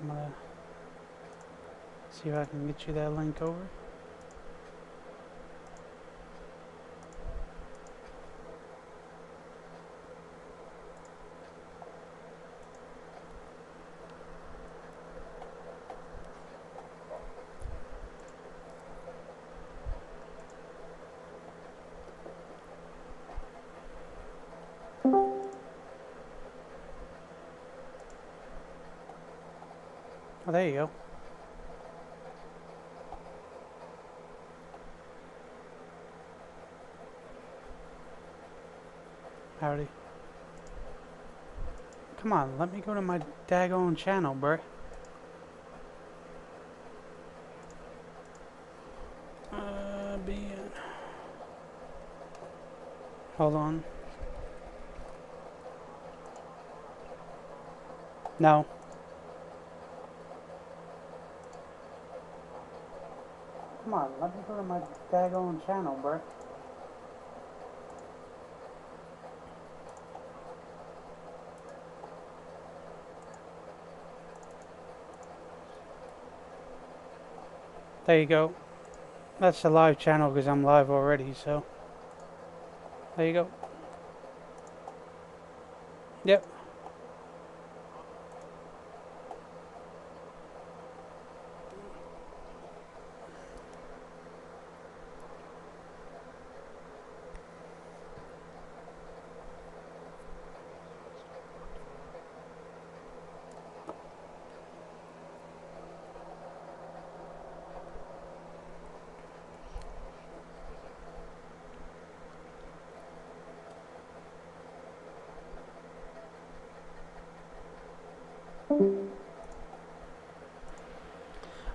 I'm gonna see if I can get you that link over. Oh, there you go. Howdy. Come on, let me go to my daggone channel, bruh. Being. Hold on. No. Come on, let me go to my daggone channel, bruh. There you go. That's the live channel because I'm live already, so. There you go. Yep.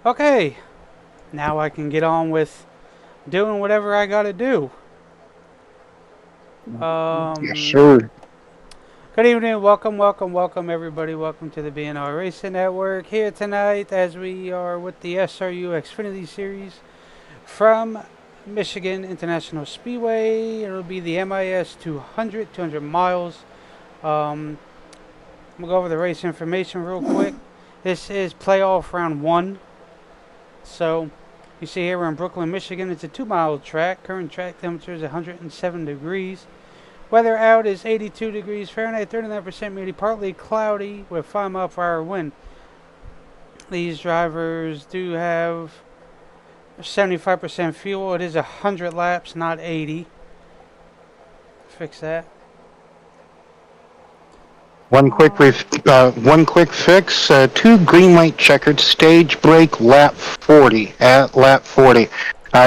Okay. Now I can get on with doing whatever I gotta do. Yes, sir. Good evening, welcome everybody. Welcome to the BNR Racing Network here tonight as we are with the SRU Xfinity series from Michigan International Speedway. It'll be the MIS 200 miles. I'm gonna go over the race information real quick. This is playoff round 1. So you see here we're in Brooklyn, Michigan. It's a 2-mile track. Current track temperature is 107 degrees. Weather out is 82 degrees Fahrenheit, 39% humidity, partly cloudy with 5-mile-per-hour wind. These drivers do have 75% fuel. It is 100 laps, not 80. Fix that. One quick fix. 2 green light checkered stage break lap 40 at lap 40.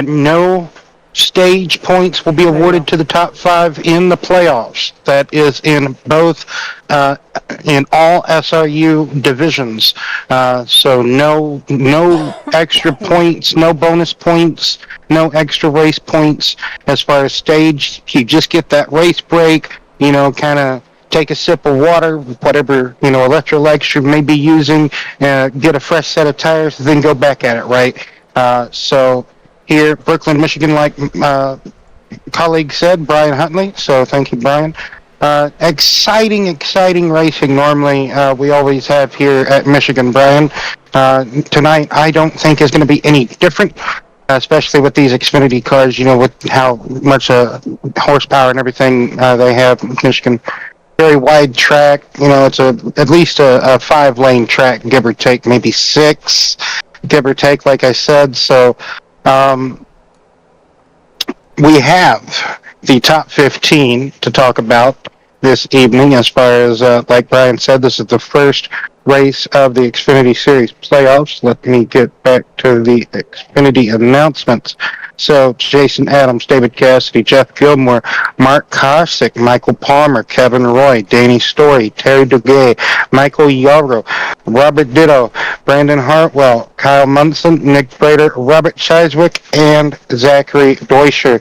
No stage points will be There you awarded go. to the top 5 in the playoffs. That is in both in all SRU divisions. So no extra points, no bonus points, no extra race points as far as stage. You just get that race break. Kind of take a sip of water, whatever, electrolytes you may be using, get a fresh set of tires, then go back at it, right? So here, Brooklyn, Michigan, like colleague said, Brian Huntley. So thank you, Brian. Exciting racing normally we always have here at Michigan, Brian. Tonight, I don't think is going to be any different, especially with these Xfinity cars, with how much horsepower and everything they have. Michigan, very wide track. It's at least a 5-lane track, give or take, maybe 6, give or take, like I said. So um, we have the top 15 to talk about this evening. As far as, like Brian said, this is the first race of the Xfinity Series playoffs. Let me get back to the Xfinity announcements. So, Jason Adams, David Cassidy, Jeff Gilmore, Mark Kosick, Michael Palmer, Kevin Roy, Danny Story, Terry Duguay, Michael Yarrow, Robert Ditto, Brandon Hartwell, Kyle Munson, Nick Brader, Robert Chiswick, and Zachary Deutscher.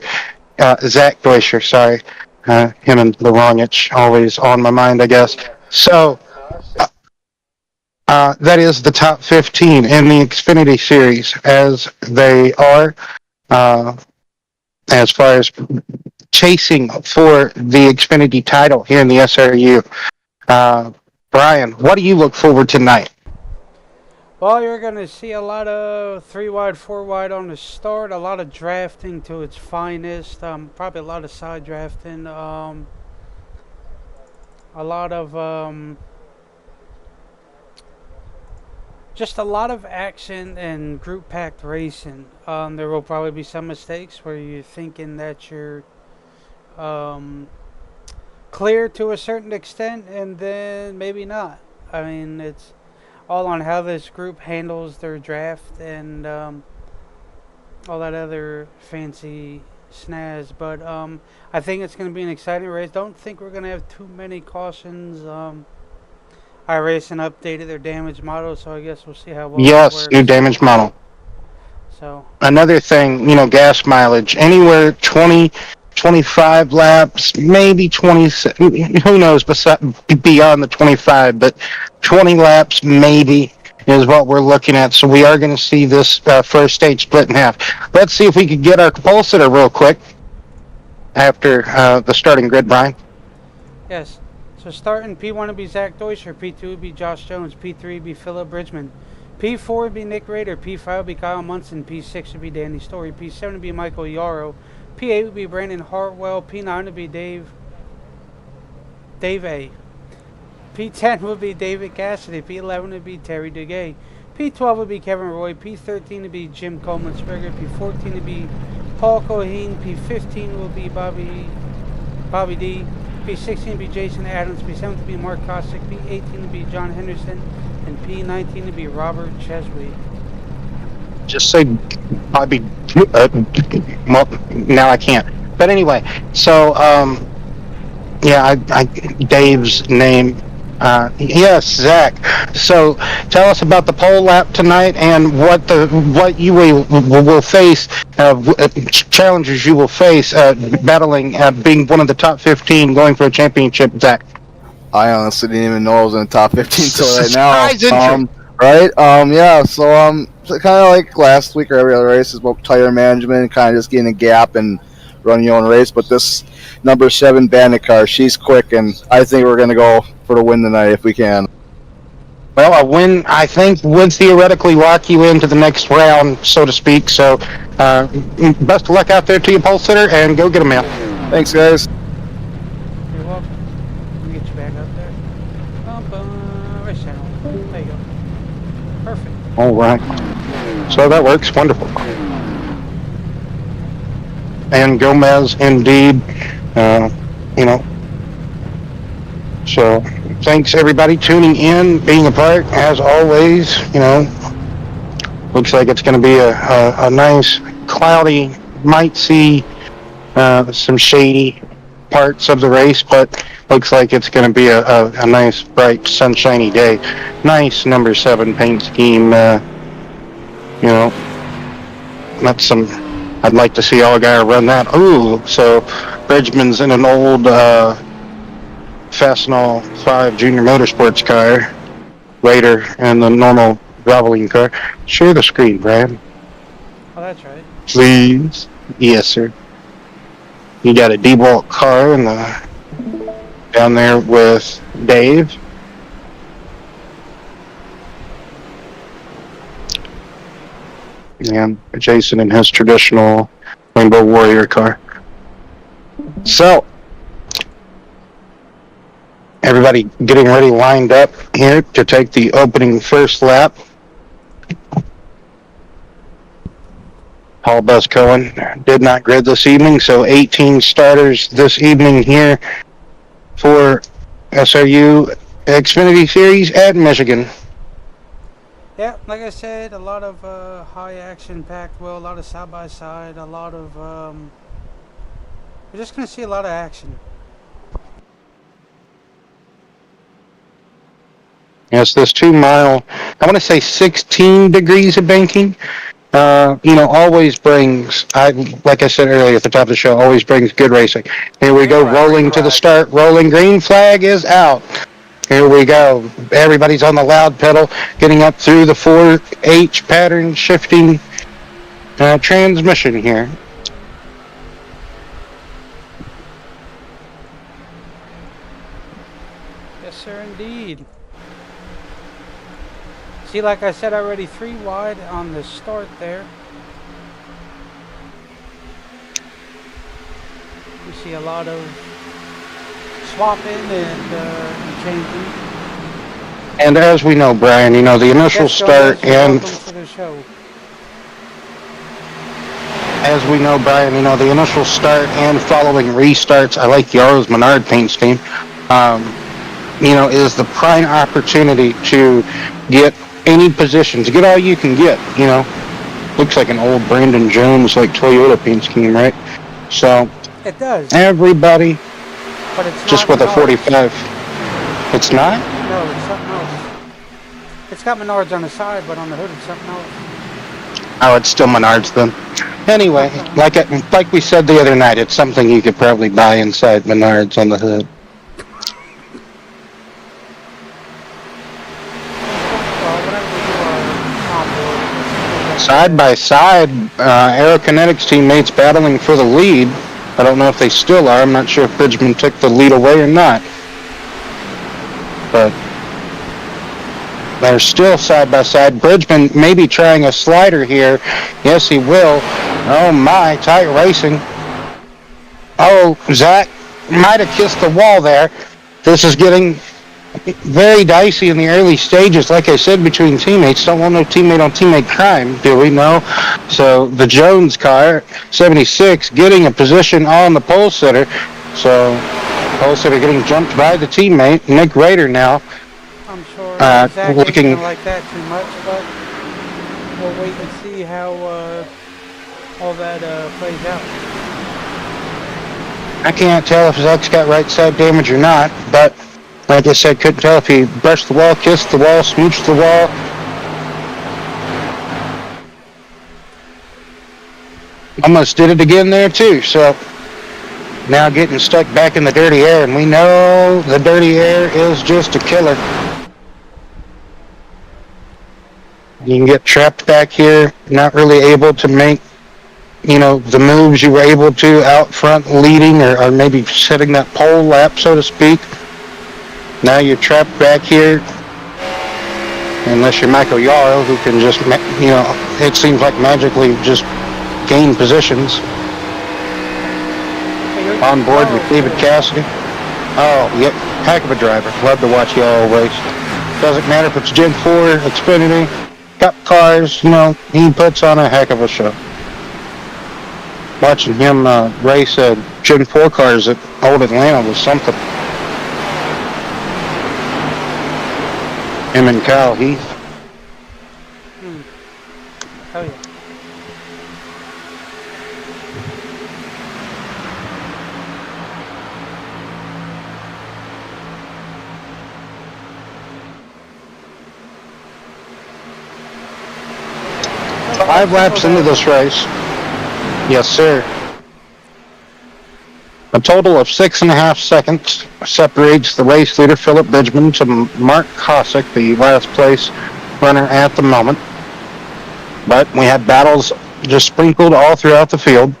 Zach Deutscher, sorry. Him and Lorongich always on my mind, I guess. So, that is the top 15 in the Xfinity Series, as they are, uh, as far as chasing for the Xfinity title here in the SRU. Uh, Brian, what do you look forward to tonight? Well, you're going to see a lot of 3 wide, 4 wide on the start, a lot of drafting to its finest, probably a lot of side drafting, a lot of just a lot of action and group packed racing. There will probably be some mistakes where you're thinking that you're um, clear to a certain extent, and then maybe not. I mean, it's all on how this group handles their draft and all that other fancy snaz. But I think it's going to be an exciting race. Don't think we're going to have too many cautions. iRacing updated their damage model, so I guess we'll see how well that Yes, new works. damage model. So, Another thing, gas mileage, anywhere 20, 25 laps, maybe 20, who knows, beyond the 25, but 20 laps maybe is what we're looking at. So we are going to see this first stage split in half. Let's see if we could get our pole sitter real quick after the starting grid, Brian. yes. So starting P1 would be Zach Deuscher, P2 would be Josh Jones, P3 would be Philip Bridgman, P4 would be Nick Rader, P5 would be Kyle Munson, P6 would be Danny Story, P7 would be Michael Yarrow, P8 would be Brandon Hartwell, P9 would be Dave A. P10 would be David Cassidy, P11 would be Terry Duguay, P12 would be Kevin Roy, P13 would be Jim Coleman-Springer, P14 would be Paul Coheen, P15 will be Bobby D, P16 would be Jason Adams, P17 would be Mark Kostick, P18 would be John Henderson, and P19 would be Robert Cheswee. Just say Bobby. Well, now I can't. But anyway, so yeah, Dave's name. Yes, Zach. So tell us about the pole lap tonight and what you will face, challenges you will face battling, being one of the top 15, going for a championship, Zach. I honestly didn't even know I was in the top 15 until right now. Surprise entry. Right? Yeah. So kind of like last week or every other race is about tire management, kind of just getting a gap and running your own race. But this number 7 Bandit car, she's quick, and I think we're gonna go for the win tonight if we can. Well, a win, I think, would theoretically lock you into the next round, so to speak. So, best of luck out there to you, pole sitter, and go get 'em out. Thanks, guys. You're welcome. Let me get you back up there. Race channel. There you go. Perfect. All right. So that works. Wonderful. And Gomez, indeed. You know. So thanks everybody tuning in, being a part as always. Looks like it's going to be a nice cloudy. Might see some shady parts of the race, but looks like it's going to be a nice, bright, sunshiny day. Nice number 7 paint scheme. That's some. I'd like to see Allgaier run that. Ooh, so Bridgman's in an old Fastenal 5 Junior Motorsports car. Raider and the normal Valvoline car. Share the screen, Brad. Oh, that's right. Please. Yes, sir. You got a D-Bolt car down there with Dave. And Jason in his traditional Rainbow Warrior car. So, everybody getting ready, lined up here to take the opening first lap. Paul Buzz Cohen did not grid this evening, so 18 starters this evening here for SRU Xfinity Series at Michigan. Yeah, like I said, a lot of high action packed well, a lot of side by side, a lot of we're just gonna see a lot of action. Yes, this 2 mile, I want to say 16 degrees of banking, always brings, like I said earlier at the top of the show, always brings good racing. Here we go, rolling to the start, rolling, green flag is out. Here we go. Everybody's on the loud pedal, getting up through the 4H pattern shifting transmission here. Yes, sir, indeed. See, like I said already, 3 wide on the start there. You see a lot of swapping and changing. And as we know, Brian, you know, the initial Yes, Joe start Leslie, and welcome to the show. as we know, Brian, you know, the initial start and following restarts, I like Yarrow's Menard paint scheme, you know, is the prime opportunity to get any position, to get all you can get, you know. Looks like an old Brandon Jones, like Toyota paint scheme, right? So, It does, everybody but it's just not with a Menards. 45. It's not? No, it's something else. It's got Menards on the side, but on the hood it's something else. Oh, it's still Menards then. Anyway, like we said the other night, it's something you could probably buy inside Menards on the hood. Well, whenever we do our onboard, Side by side, Aerokinetics teammates battling for the lead. I don't know if they still are. I'm not sure if Bridgman took the lead away or not. But they're still side by side. Bridgman may be trying a slider here. Yes, he will. Oh my, tight racing. Oh, Zach might have kissed the wall there. This is getting very dicey in the early stages, like I said, between teammates. Don't want no teammate on teammate crime, do we? No. So the Jones car, 76, getting a position on the pole sitter. So pole sitter getting jumped by the teammate, Nick Rader now. I'm sure Zach ain't looking gonna like that too much, but we'll wait and see how all that plays out. I can't tell if Zach's got right side damage or not, but like I said, couldn't tell if he brushed the wall, kissed the wall, smooched the wall. Almost did it again there too, so now getting stuck back in the dirty air, and we know the dirty air is just a killer. You can get trapped back here, not really able to make, you know, the moves you were able to out front leading or maybe setting that pole lap, so to speak. Now you're trapped back here, unless you're Michael Yarrow, who can just, you know, it seems like magically just gain positions. On board with David Cassidy. Oh, yep, heck of a driver. Love to watch Yarrow race. Doesn't matter if it's Gen 4, Xfinity, Cup cars, you know, he puts on a heck of a show. Watching him race Gen 4 cars at Old Atlanta was something. Him and Kyle Heath. Oh yeah. Five laps into this race. Yes, sir. A total of 6.5 seconds separates the race leader, Philip Bridgman, to Mark Kosick, the last place runner at the moment. But we had battles just sprinkled all throughout the field.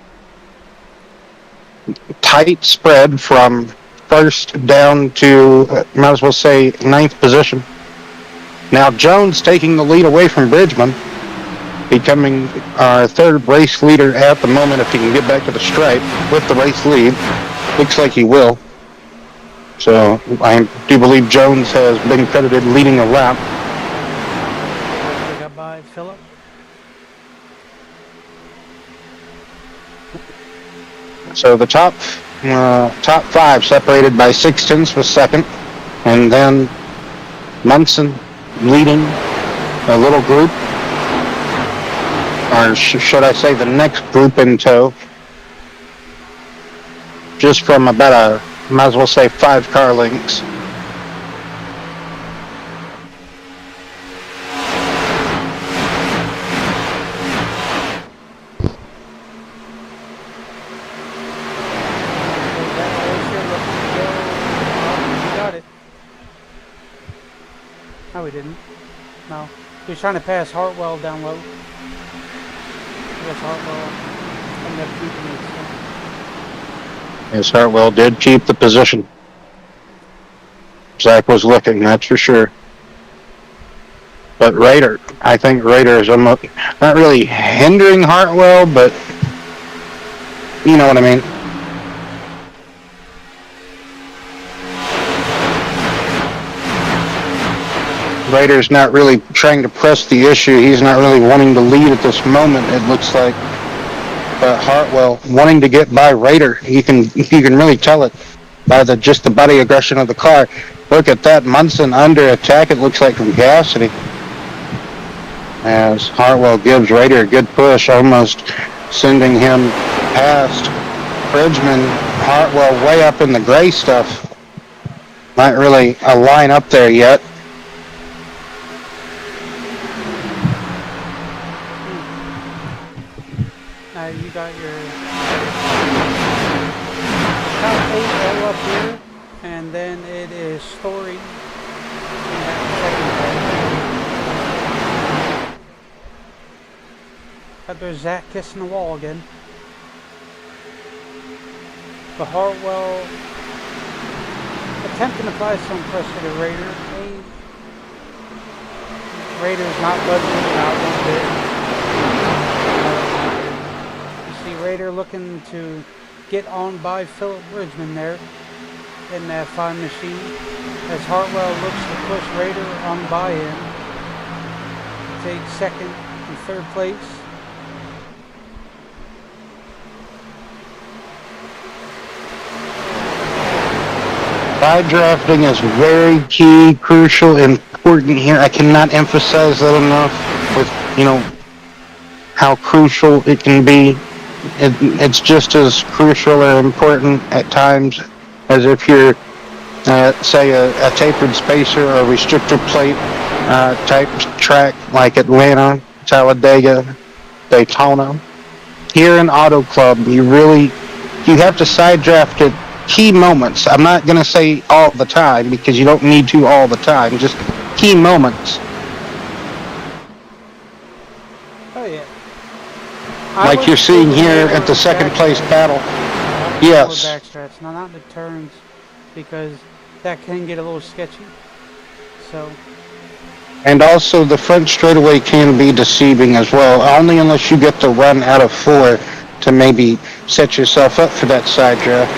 Tight spread from first down to, might as well say, 9th position. Now Jones taking the lead away from Bridgman, becoming our third race leader at the moment if he can get back to the stripe with the race lead. Looks like he will. So I do believe Jones has been credited leading a lap. Got by Philip. So the top five separated by 6/10 for second, and then Munson leading a little group, or should I say the next group in tow, just from about might as well say 5 car lengths. No, we didn't. No. He was trying to pass Hartwell down low. I guess Hartwell ended up keeping it. So. Yes, Hartwell did keep the position. Zach was looking, that's for sure. But Raider, I think Raider is almost not really hindering Hartwell, but you know what I mean. Raider's not really trying to press the issue. He's not really wanting to lead at this moment, it looks like. But Hartwell wanting to get by Raider, you can really tell it by just the body aggression of the car. Look at that, Munson under attack, it looks like, from Cassidy. As Hartwell gives Raider a good push, almost sending him past Bridgman. Hartwell way up in the gray stuff. Not really a line up there yet. Now you got your top 8 all up here, and then it is Story in that second place. But there's Zach kissing the wall again. But Hartwell attempting to apply some pressure to Raider. Raider's not budging, not one bit. You see Raider looking to get on by Philip Bridgman there in that fine machine. As Hartwell looks to push Raider on by him. Take second and third place. Side drafting is very key, crucial, important here. I cannot emphasize that enough with, how crucial it can be. It's just as crucial or important at times as if you're, say, a tapered spacer or restrictor plate type track like Atlanta, Talladega, Daytona. Here in Auto Club, you have to side draft it key moments. I'm not going to say all the time because you don't need to all the time. Just key moments. Oh yeah. Like you're seeing here at the second place battle. Yes. Backstraps. Now not the turns because that can get a little sketchy. So. And also the front straightaway can be deceiving as well. Only unless you get the run out of 4 to maybe set yourself up for that side draft.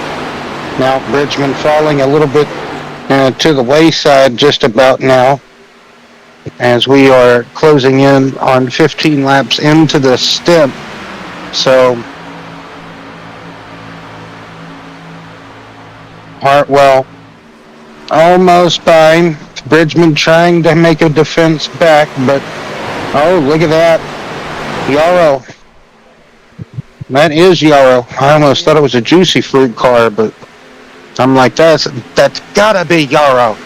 Now Bridgman falling a little bit to the wayside just about now as we are closing in on 15 laps into the stint. So Hartwell almost by. Bridgman trying to make a defense back, but oh, look at that. Yarrow. That is Yarrow. I almost thought it was a Juicy Fruit car, but I'm like, that's gotta be Yarrow.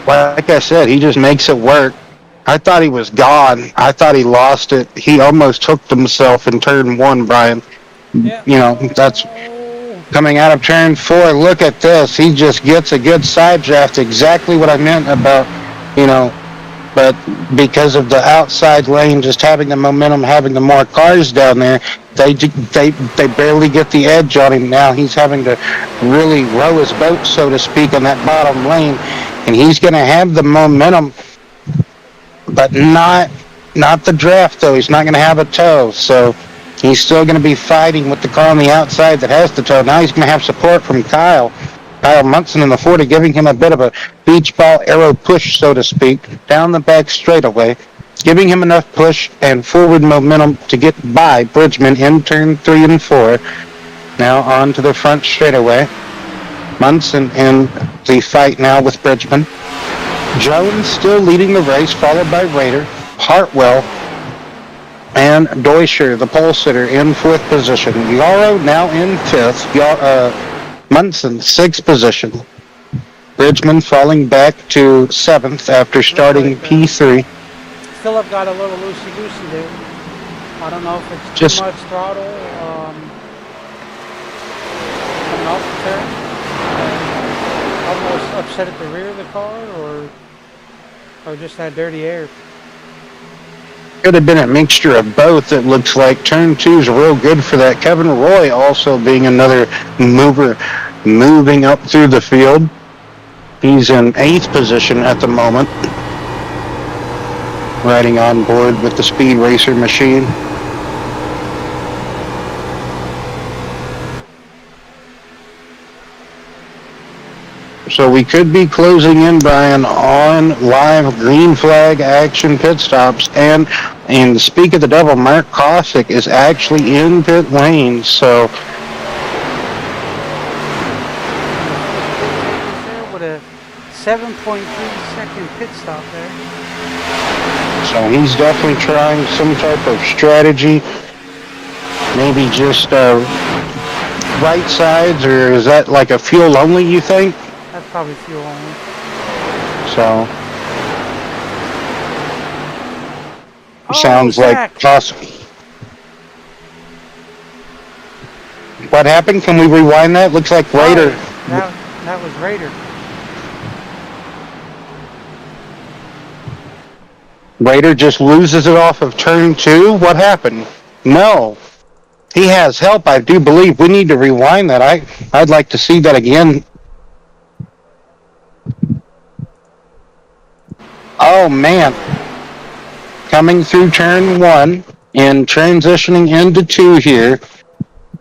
Like I said, he just makes it work. I thought he was gone. I thought he lost it. He almost hooked himself in turn 1, Brian. Yeah. That's coming out of turn 4. Look at this. He just gets a good side draft. Exactly what I meant about, but because of the outside lane, just having the momentum, having the more cars down there, they barely get the edge on him. Now he's having to really row his boat, so to speak, on that bottom lane, and he's going to have the momentum, but not the draft, though. He's not going to have a tow, so he's still going to be fighting with the car on the outside that has the tow. Now he's going to have support from Kyle Munson in the 40, giving him a bit of a beach ball arrow push, so to speak, down the back straightaway, giving him enough push and forward momentum to get by Bridgman in turn 3 and 4. Now on to the front straightaway. Munson in the fight now with Bridgman. Jones still leading the race, followed by Raider, Hartwell, and Deutscher, the pole sitter, in 4th position. Yarrow now in 5th. Munson, 6th position. Bridgman falling back to 7th after starting P3. Philip got a little loosey-goosey there. I don't know if it's too much throttle coming off the turn. Almost upset at the rear of the car, or just had dirty air. Could have been a mixture of both. It looks like turn 2 is real good for that. Kevin Roy also being another mover moving up through the field. He's in 8th position at the moment, riding on board with the Speed Racer machine. So we could be closing in, Brian, on live green flag action pit stops. And speak of the devil, Mark Kosick is actually in pit lane. So With a 7.3-second pit stop there. So he's definitely trying some type of strategy. Maybe just right sides, or is that like a fuel only, you think? That's probably fuel only. So sounds like awesome. What happened? Can we rewind that? Looks like Raider. That was Raider. Raider just loses it off of turn 2. What happened? No. He has help, I do believe. We need to rewind that. I'd like to see that again. Oh, man. Coming through turn 1 and transitioning into 2 here.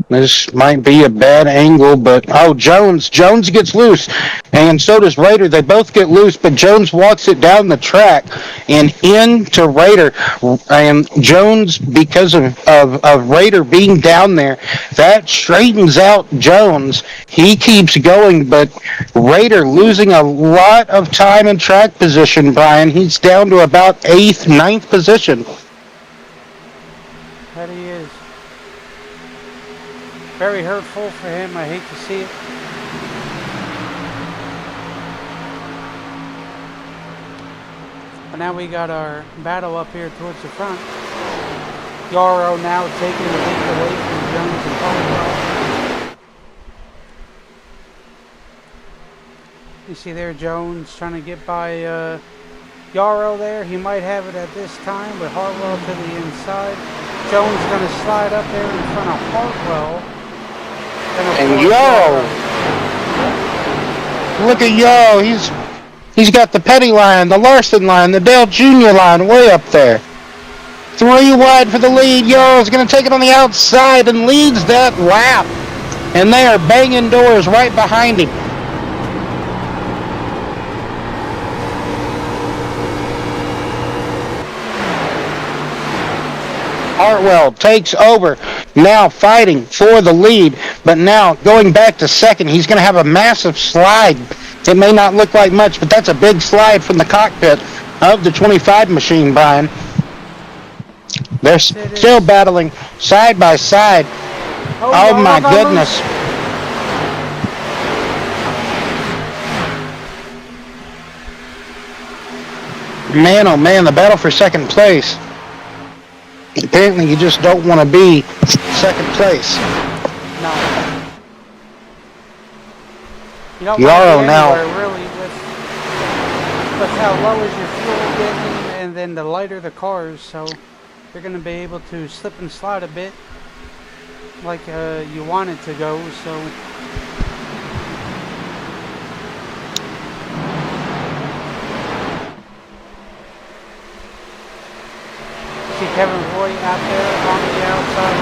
This might be a bad angle, but Jones gets loose, and so does Raider. They both get loose, but Jones walks it down the track and into Raider. And Jones, because of Raider being down there, that straightens out Jones. He keeps going, but Raider losing a lot of time and track position, Brian. He's down to about 8th, 9th position. That he is. Very hurtful for him. I hate to see it. But now we got our battle up here towards the front. Yarrow now taking the lead away from Jones and Caldwell. You see there Jones trying to get by Yarrow there. He might have it at this time, but Hartwell to the inside. Jones going to slide up there in front of Hartwell. And look at he's got the Petty line, the Larson line, the Dale Jr. line way up there. 3 wide for the lead. Yarrow's going to take it on the outside and leads that lap. And they are banging doors right behind him. Hartwell takes over, now fighting for the lead, but now going back to second. He's going to have a massive slide. It may not look like much, but that's a big slide from the cockpit of the 25 machine, Brian. They're still battling side by side. Oh my goodness. Man, oh man, the battle for second place. Apparently, you just don't want to be second place. No. You don't Yarrow now. Really, with how low is your fuel getting, and then the lighter the cars, so you're going to be able to slip and slide a bit, like you want it to go. So. See Kevin Roy out there on the outside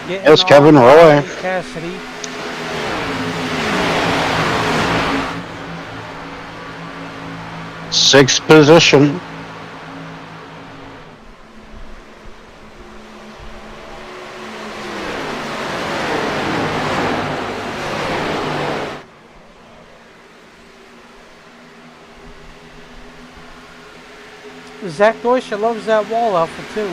lane. Yes, Kevin Roy. Cassidy. Sixth position. Zach Deutscher loves that wall alpha too.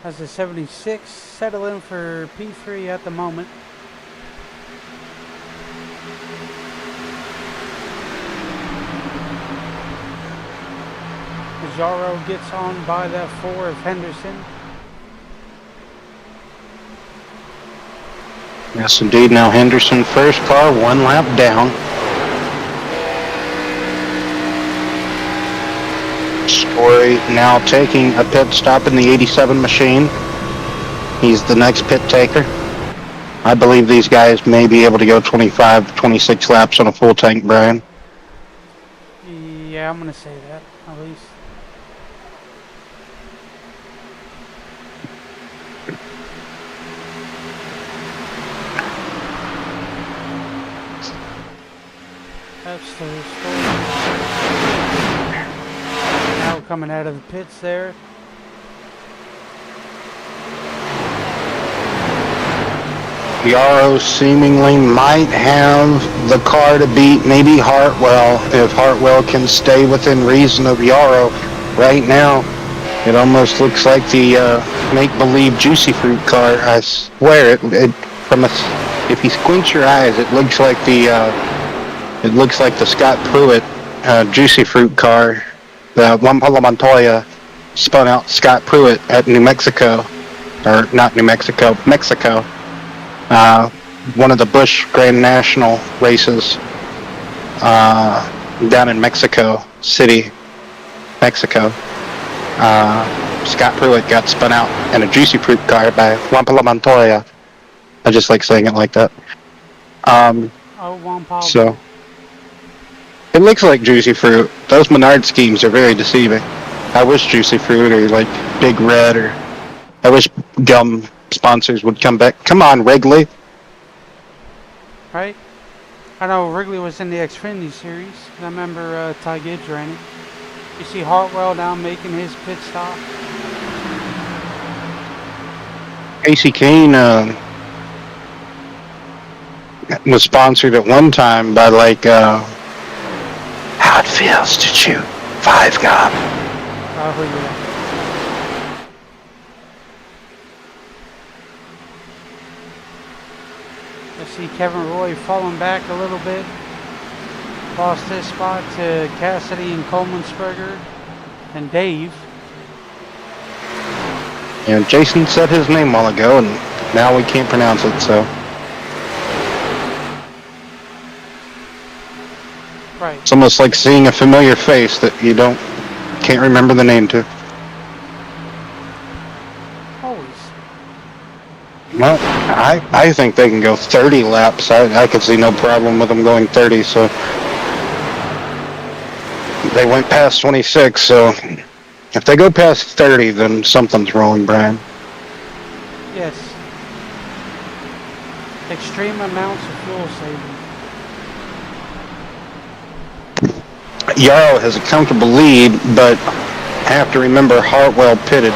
Has the 76 settle in for P3 at the moment. Jarro gets on by that 4 of Henderson. Yes, indeed. Now Henderson, first car, 1 lap down. category, now taking a pit stop in the 87 machine. He's the next pit taker. I believe these guys may be able to go 25 to 26 laps on a full tank, Brian. Yeah, I'm gonna say that at least. That's the story. Now coming out of the pits there. Yarrow seemingly might have the car to beat maybe Hartwell if Hartwell can stay within reason of Yarrow. Right now, it almost looks like the make-believe Juicy Fruit car. I swear if you squint your eyes, it looks like the Scott Pruitt Juicy Fruit car. The Wampala Montoya spun out Scott Pruitt at New Mexico, or not New Mexico, Mexico. One of the Busch Grand National races down in Mexico City, Mexico. Scott Pruitt got spun out in a Juicy Fruit car by Wampala Montoya. I just like saying it like that. Wampala. So it looks like Juicy Fruit. Those Menard schemes are very deceiving. I wish Juicy Fruit or like Big Red, or I wish gum sponsors would come back. Come on, Wrigley. Right? I know Wrigley was in the Xfinity series. I remember Ty Gibbs ran it. You see Hartwell now making his pit stop. Casey Kane was sponsored at one time by like how it feels to chew 5 gum. Probably, yeah. I see Kevin Roy falling back a little bit. Lost his spot to Cassidy and Coleman-Spreger and Dave. And Jason said his name a while ago, and now we can't pronounce it, so. Right. It's almost like seeing a familiar face that you can't remember the name to. Always. Well, I think they can go 30 laps. I could see no problem with them going 30, so. They went past 26, so if they go past 30, then something's wrong, Brian. Yes. Extreme amounts of fuel saving. Yarrow has a comfortable lead, but have to remember Hartwell pitted.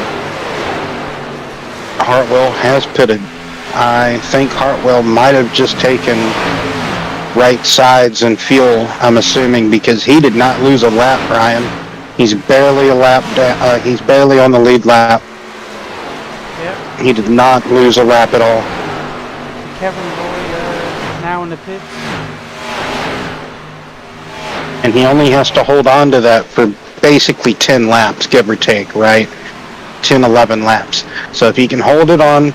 Hartwell has pitted. I think Hartwell might have just taken right sides and fuel, I'm assuming, because he did not lose a lap, Brian. He's barely a lap down. He's barely on the lead lap. Yep. He did not lose a lap at all. Kevin Roy now in the pits. And he only has to hold on to that for basically 10 laps, give or take, right? 10, 11 laps. So if he can hold it on,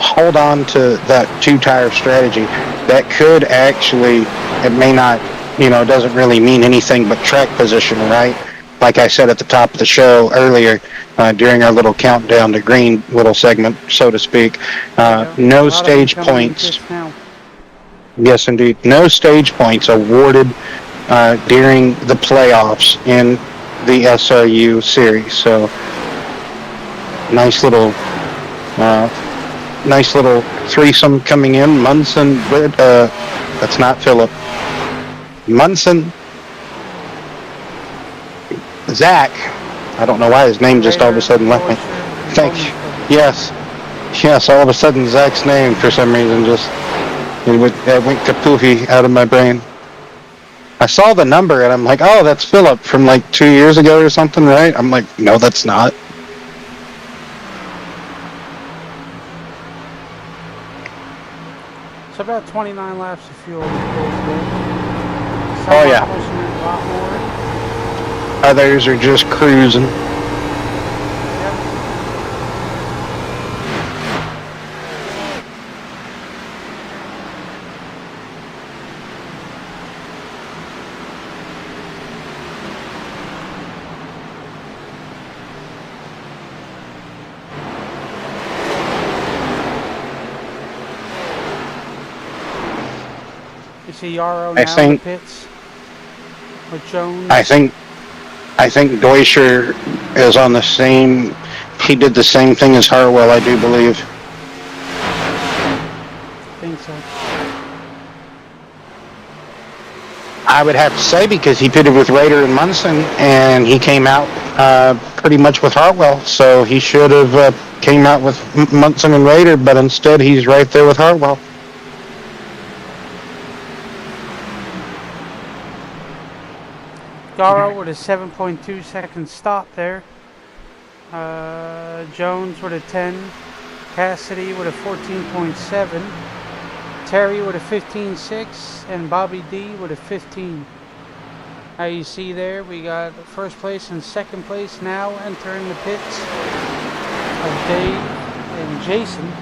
hold on to that 2-tire strategy, that could actually, it may not, it doesn't really mean anything but track position, right? Like I said at the top of the show earlier, during our little countdown to green little segment, so to speak, no stage points. Yes, indeed. No stage points awarded during the playoffs in the SRU series. So, nice little threesome coming in. Munson, that's not Philip. Munson, Zach. I don't know why his name just all of a sudden left me. Thank you. Yes. All of a sudden, Zach's name for some reason just it went kapooey out of my brain. I saw the number and I'm like, oh, that's Philip from like 2 years ago or something, right? I'm like, no, that's not. So about 29 laps of fuel. Oh yeah. A lot more. Others are just cruising. see Yarrow I now in the think pits with Jones. I think Deutscher is on the same. He did the same thing as Harwell, I do believe. I think so. I would have to say because he pitted with Rader and Munson, and he came out pretty much with Hartwell, so he should have came out with Munson and Rader, but instead he's right there with Hartwell. Yarrow with a 7.2 second stop there. Jones with a 10. Cassidy with a 14.7. Terry with a 15.6. And Bobby D with a 15. Now you see there, we got first place and second place now entering the pits of Dave and Jason.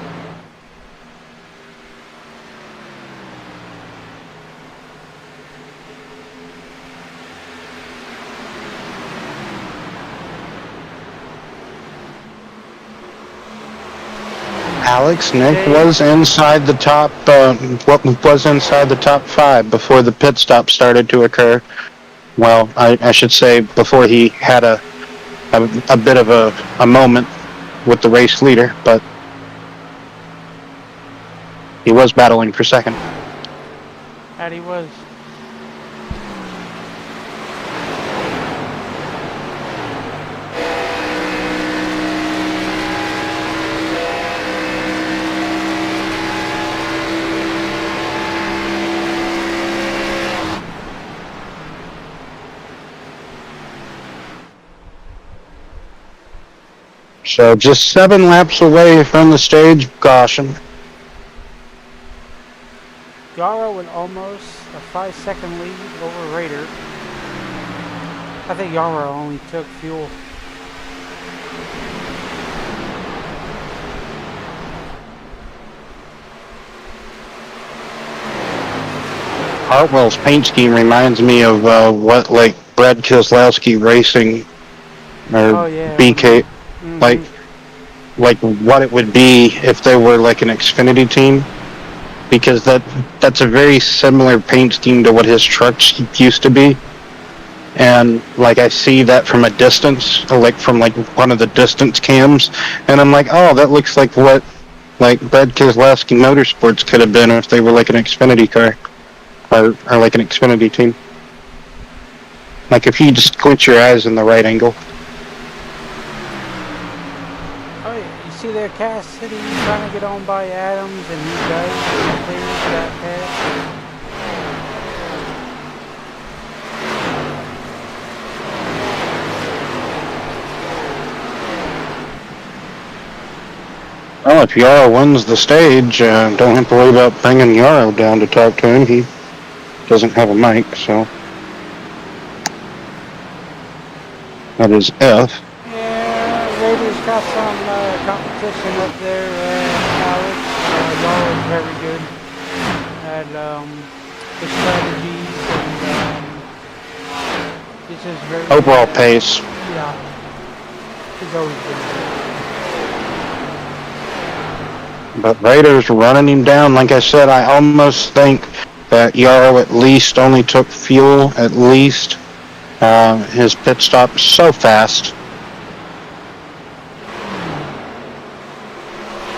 Alex, Nick was inside the top. Was inside the top 5 before the pit stop started to occur. Well, I should say before he had a bit of a moment with the race leader, but he was battling for second. That he was. So just 7 laps away from the stage caution. Yarrow with almost a 5-second lead over Rader. I think Yarrow only took fuel. Hartwell's paint scheme reminds me of what like Brad Keselowski Racing or BK, like what it would be if they were like an Xfinity team, because that's a very similar paint scheme to what his trucks used to be. And like I see that from a distance, like from like one of the distance cams, and I'm like, oh, that looks like what like Brad Keselowski Motorsports could have been if they were like an Xfinity car or like an Xfinity team. Like if you just squint your eyes in the right angle. Oh yeah, you see there Cassidy trying to get on by Adams, and he does. He clears that pass. Well, if Yarrow wins the stage, don't have to worry about bringing Yarrow down to talk to him. He doesn't have a mic, so that is F. Yeah, Raiders got some competition up there, Alex. Yarrow's very good at the strategies, and he's just very Overall pace. Yeah, he's always been good. But Raiders running him down. Like I said, I almost think that Yarrow at least only took fuel, at least. His pit stop so fast.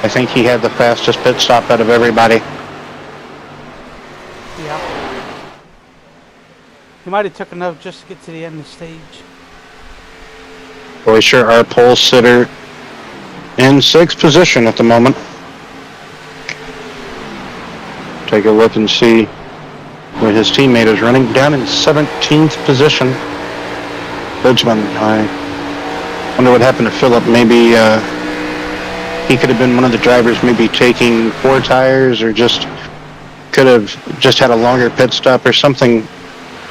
I think he had the fastest pit stop out of everybody. Yeah. He might have took enough just to get to the end of the stage. Boy, sure, our pole sitter in 6th position at the moment. Take a look and see where his teammate is running. Down in 17th position. Bridgman, I wonder what happened to Phillip. Maybe he could have been one of the drivers maybe taking 4 tires, or just could have just had a longer pit stop or something.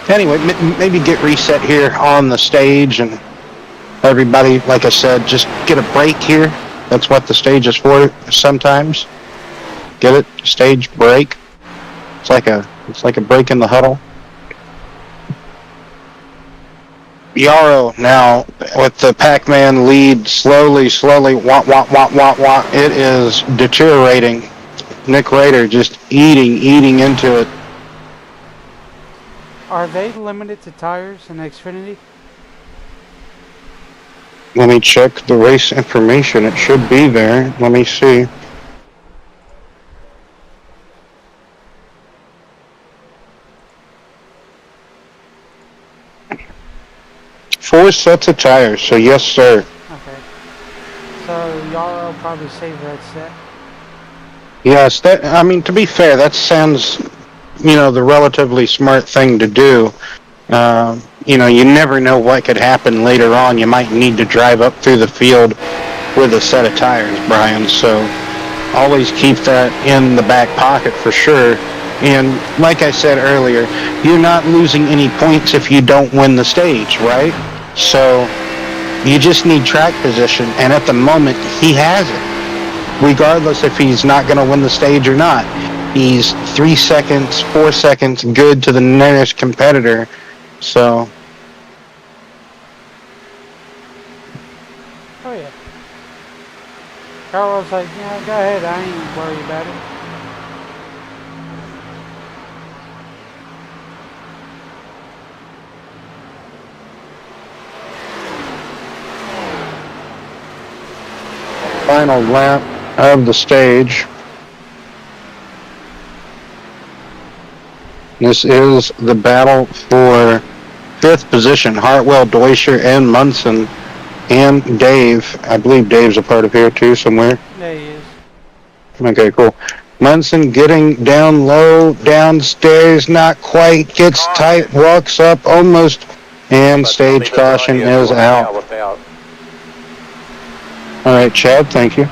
Anyway, maybe get reset here on the stage, and everybody, like I said, just get a break here. That's what the stage is for sometimes. Get it? Stage break. It's like a break in the huddle. Yarrow now with the Pac-Man lead slowly, wah, wah, wah, wah, wah. It is deteriorating. Nick Rader just eating into it. Are they limited to tires in Xfinity? Let me check the race information. It should be there. Let me see. Four sets of tires, so yes, sir. Okay. So y'all will probably save that set. Yes, to be fair, that sounds, the relatively smart thing to do. You never know what could happen later on. You might need to drive up through the field with a set of tires, Brian. So always keep that in the back pocket for sure. And like I said earlier, you're not losing any points if you don't win the stage, right? So you just need track position. And at the moment, he has it. Regardless if he's not going to win the stage or not. He's 3 seconds, 4 seconds good to the nearest competitor. So, Oh yeah. Carl was like, yeah, go ahead. I ain't worried about it. final lap of the stage. This is the battle for 5th position. Hartwell, Deutscher, and Munson, and Dave. I believe Dave's a part of here too somewhere. There he is. Okay, cool. Munson getting down low, downstairs, not quite, gets tight, walks up almost, and stage caution is out. All right, Chad, thank you.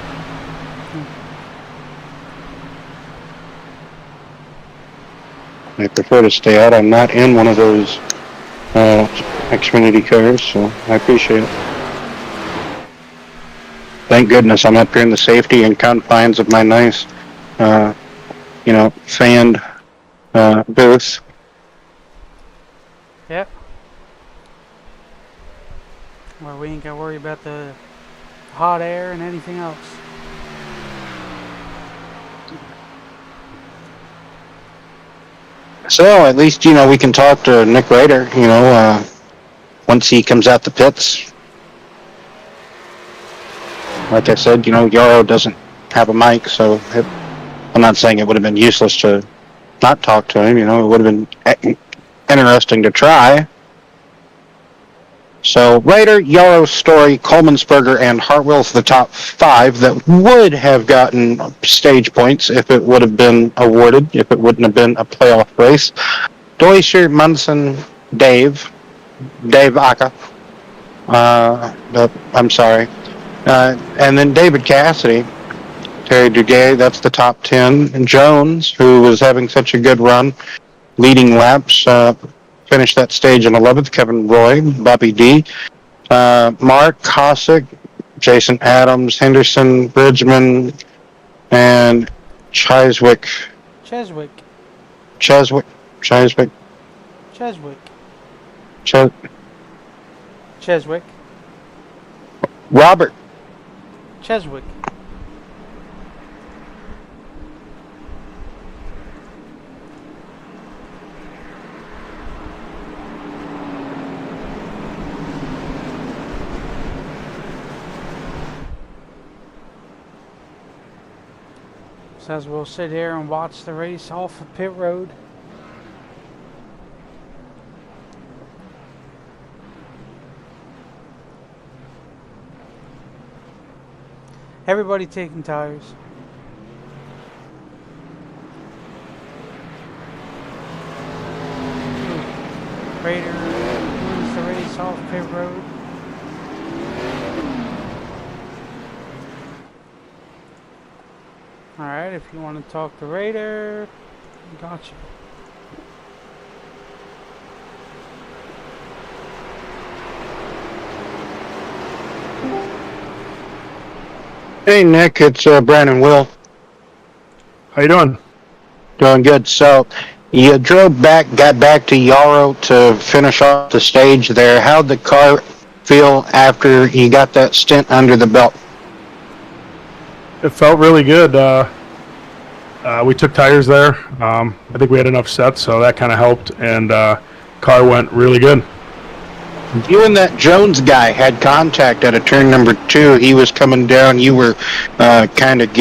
I prefer to stay out. I'm not in one of those Xfinity cars, so I appreciate it. Thank goodness I'm up here in the safety and confines of my nice, fanned booth. Yep. Well, we ain't got to worry about the hot air and anything else. So at least, we can talk to Nick Rader, once he comes out the pits. Like I said, Yarrow doesn't have a mic, so I'm not saying it would have been useless to not talk to him. It would have been interesting to try. So Rader, Yarrow, Story, Colemansberger, and Hartwell's the top 5 that would have gotten stage points if it would have been awarded, if it wouldn't have been a playoff race. Deutscher, Munson, Dave Aka. I'm sorry. And then David Cassidy, Terry Duguay, that's the top 10. And Jones, who was having such a good run, leading laps, finished that stage in 11th. Kevin Roy, Bobby D, Mark Cossack, Jason Adams, Henderson, Bridgman, and Cheswick. Robert Cheswick. So as we'll sit here and watch the race off of pit road. Everybody taking tires. Rader wins the race off pit road. Alright, if you want to talk to Rader, gotcha. Hey, Nick, it's Brandon Will. How you doing? Doing good. So, you drove back, got back to Yarrow to finish off the stage there. How'd the car feel after you got that stint under the belt? It felt really good. We took tires there. I think we had enough sets, so that kind of helped. And car went really good. You and that Jones guy had contact at a turn number 2. He was coming down. You were kind of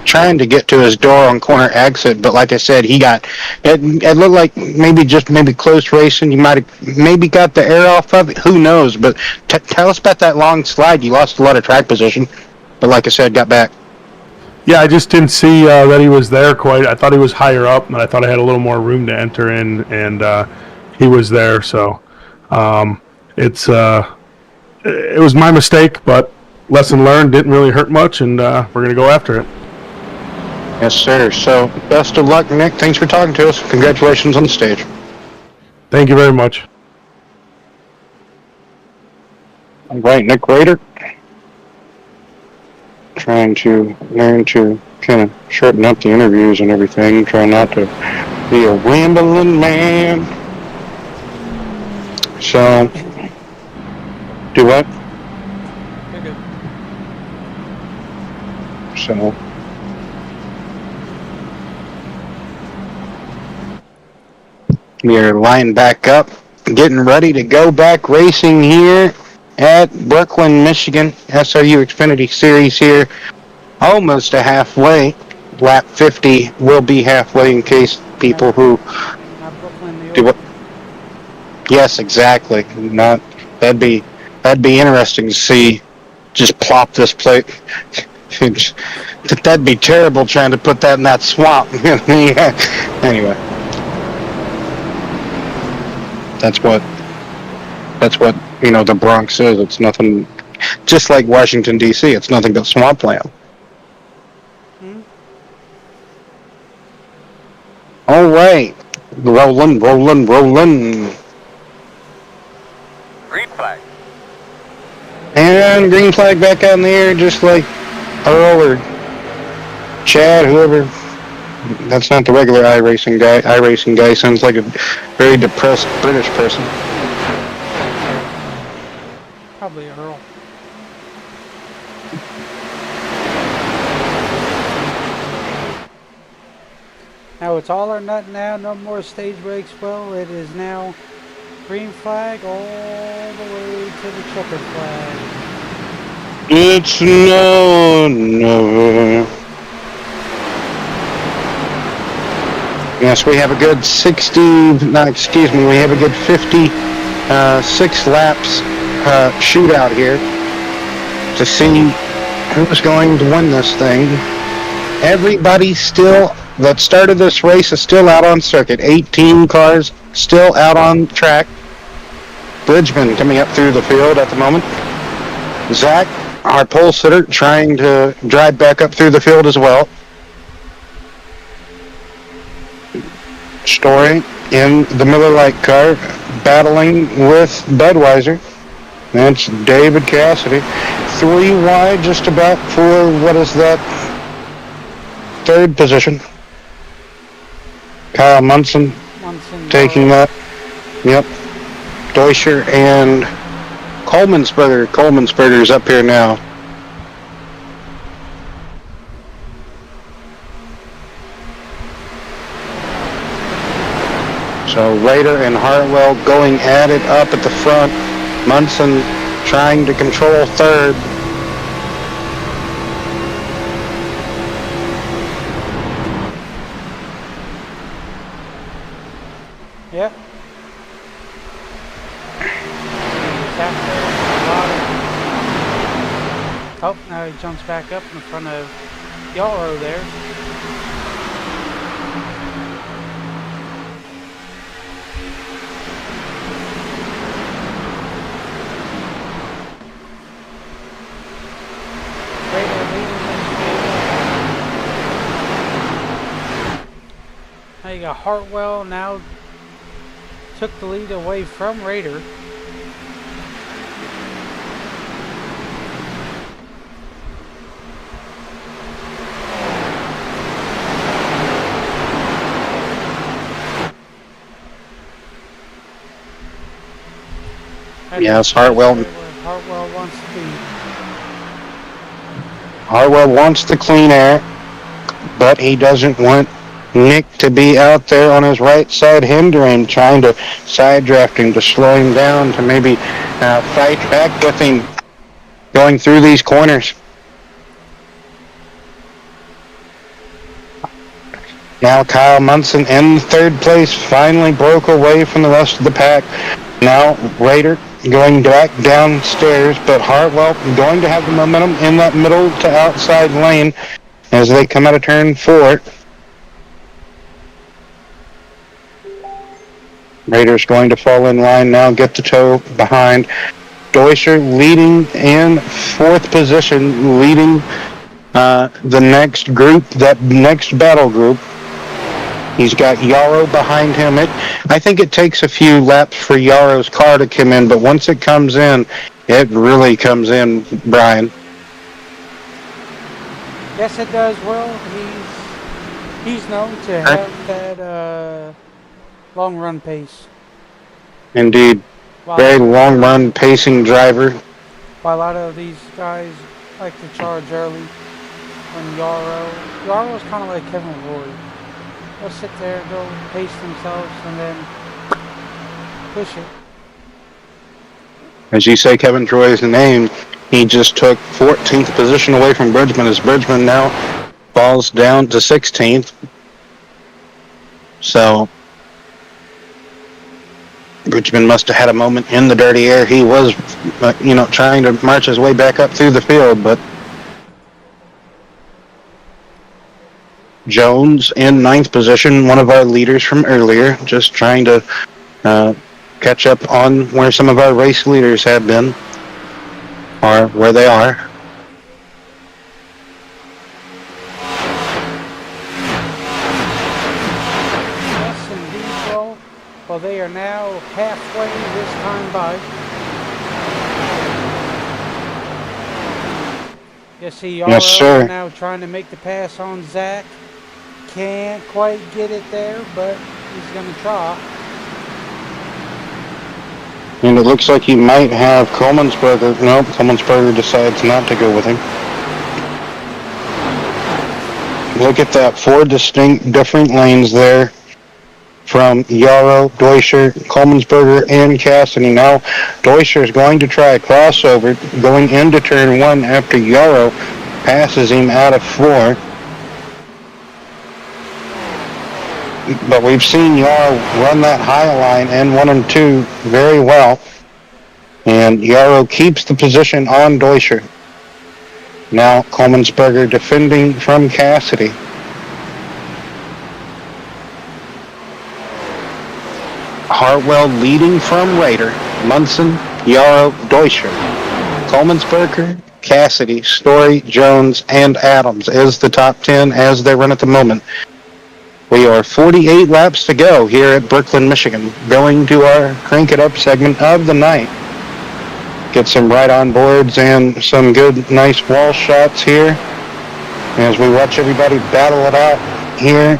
trying to get to his door on corner exit, but like I said, it looked like maybe close racing. You might have maybe got the air off of it. Who knows? But tell us about that long slide. You lost a lot of track position, but like I said, got back. Yeah, I just didn't see that he was there quite. I thought he was higher up, and I thought I had a little more room to enter in, and he was there. So it was my mistake, but lesson learned. Didn't really hurt much, and we're going to go after it. Yes, sir. So best of luck, Nick. Thanks for talking to us. Congratulations on the stage. Thank you very much. All right, Nick Rader. Trying to learn to kind of shorten up the interviews and everything. Try not to be a rambling man. So, do what? You're good. So, we're lined back up, getting ready to go back racing here at Brooklyn, Michigan. SRU Xfinity Series here, almost a halfway. Lap 50 will be halfway in case people who Not Brooklyn, New do York. what. Yes, exactly. Not that'd be interesting to see. Just plop this plate. That'd be terrible trying to put that in that swamp. Yeah. Anyway, that's what the Bronx is. It's nothing. Just like Washington D.C., it's nothing but swampland. All right, rolling. Green flag. And green flag back out in the air, just like Earl or Chad, whoever. That's not the regular iRacing guy. iRacing guy sounds like a very depressed British person. Probably Earl. Now it's all or nothing now. No more stage breaks. Well, it is now green flag all the way to the checkered flag. It's no. Yes, we have a good 56 laps shootout here to see who's going to win this thing. Everybody that started this race is still out on circuit. 18 cars still out on track. Bridgman coming up through the field at the moment. Zach, our pole sitter, trying to drive back up through the field as well. Story in the Miller Lite car, battling with Budweiser. That's David Cassidy. 3 wide, just about for, what is that, 3rd position. Kyle Munson taking that. Yep. Deutscher and Coleman'sberger. Coleman'sberger's up here now. So Rader and Hartwell going at it up at the front. Munson trying to control 3rd. Yep. Oh, now he jumps back up in front of Yarrow there. Now you got Hartwell now took the lead away from Rader. Yes, Hartwell wants to be. Hartwell wants the clean air, but he doesn't want Nick to be out there on his right side, hindering, trying to side drafting, to slow him down, to maybe fight back with him going through these corners. Now Kyle Munson in third place finally broke away from the rest of the pack. Now Raider going back downstairs, but Hartwell going to have the momentum in that middle to outside lane as they come out of turn 4. Raiders going to fall in line now, get the toe behind. Deutscher leading in 4th position, leading the next group, that next battle group. He's got Yarrow behind him. I think it takes a few laps for Yarrow's car to come in, but once it comes in, it really comes in, Brian. Yes, it does. Well, he's known to have that long run pace. Indeed. Very long run pacing driver. While a lot of these guys like to charge early, when Yarrow's kind of like Kevin Roy. They'll sit there, go pace themselves, and then push it. As you say Kevin Troy's name, he just took 14th position away from Bridgman, as Bridgman now falls down to 16th. So Bridgman must have had a moment in the dirty air. He was, trying to march his way back up through the field, but Jones in 9th position, one of our leaders from earlier, just trying to catch up on where some of our race leaders have been, or where they are. Yes, indeed, well, they are now halfway this time by. You see Yarrow now trying to make the pass on Zach. Can't quite get it there, but he's going to try. And it looks like he might have Coleman'sberger. Nope, Coleman'sberger decides not to go with him. Look at that, 4 distinct different lanes there from Yarrow, Deutscher, Coleman'sberger, and Cassidy. Now Deutscher is going to try a crossover going into turn 1 after Yarrow passes him out of 4. But we've seen Yarrow run that high line in 1 and 2 very well. And Yarrow keeps the position on Deutscher. Now Coleman'sberger defending from Cassidy. Hartwell leading from Raider. Munson, Yarrow, Deutscher. Coleman'sberger, Cassidy, Story, Jones, and Adams is the top 10 as they run at the moment. We are 48 laps to go here at Brooklyn, Michigan, going to our Crank It Up segment of the night. Get some right-on boards and some good, nice wall shots here as we watch everybody battle it out here.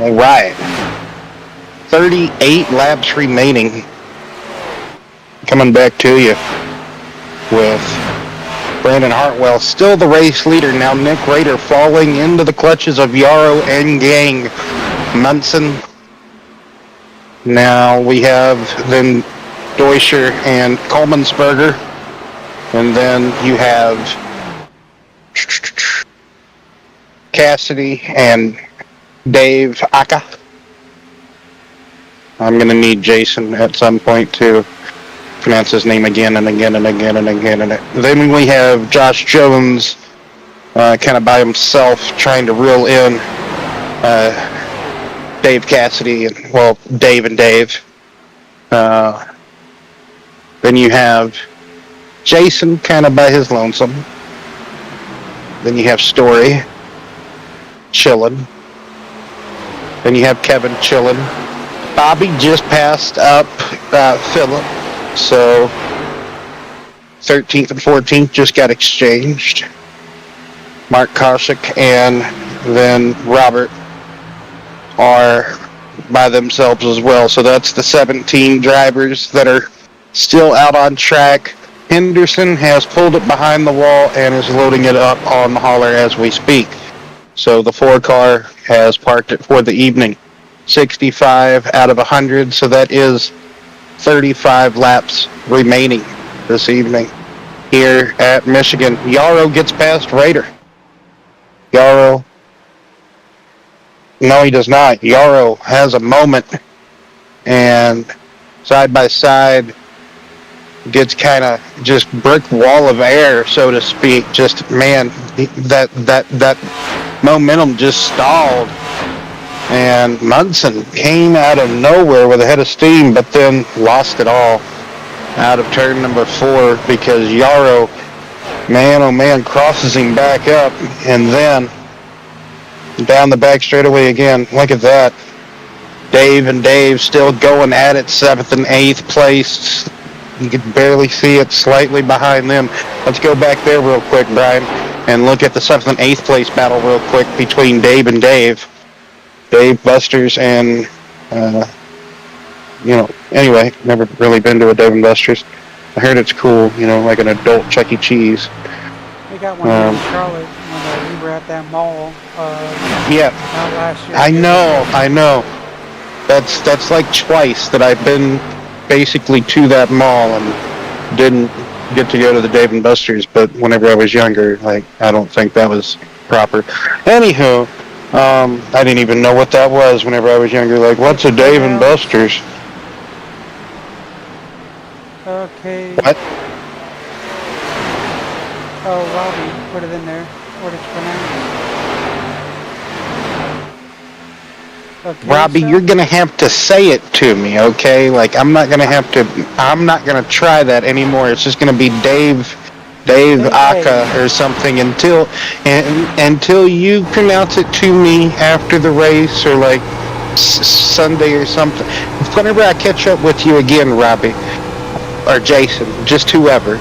All right. 38 laps remaining. Coming back to you with Brandon Hartwell still the race leader. Now Nick Rader falling into the clutches of Yarrow and gang. Munson. Now we have then Deutscher and Colemansberger. And then you have Cassidy and Dave Aka. I'm going to need Jason at some point to pronounce his name again and again and again and again. And then we have Josh Jones kind of by himself trying to reel in Dave Cassidy, and well, Dave and Dave. Then you have Jason kind of by his lonesome. Then you have Story chilling. Then you have Kevin chilling. Bobby just passed up Phillip, so 13th and 14th just got exchanged. Mark Koshik and then Robert are by themselves as well. So that's the 17 drivers that are still out on track. Henderson has pulled it behind the wall and is loading it up on the hauler as we speak. So the 4-car has parked it for the evening. 65 out of 100, so that is 35 laps remaining this evening here at Michigan. Yarrow gets past Rader. Yarrow, no, he does not. Yarrow has a moment, and side by side gets kind of just brick wall of air, so to speak. Just, man, that momentum just stalled. And Munson came out of nowhere with a head of steam, but then lost it all out of turn number 4 because Yarrow, man, oh man, crosses him back up and then down the back straightaway again. Look at that. Dave and Dave still going at it, 7th and 8th place. You can barely see it, slightly behind them. Let's go back there real quick, Brian, and look at the 7th and 8th place battle real quick between Dave and Dave. Dave Buster's and, anyway, never really been to a Dave and Buster's. I heard it's cool, like an adult Chuck E. Cheese. We got one here in Charlotte when we were at that mall. Yeah, Not last year. I know. That's like twice that I've been basically to that mall and didn't get to go to the Dave and Buster's, but whenever I was younger, I don't think that was proper. Anywho, I didn't even know what that was whenever I was younger. What's a Dave and Buster's? Okay. What? Oh, Robbie, put it in there. What it's pronounced. Okay, Robbie, so you're gonna have to say it to me, okay? I'm not gonna try that anymore. It's just gonna be Dave Aka or something until you pronounce it to me after the race or Sunday or something. Whenever I catch up with you again, Robbie or Jason, just whoever,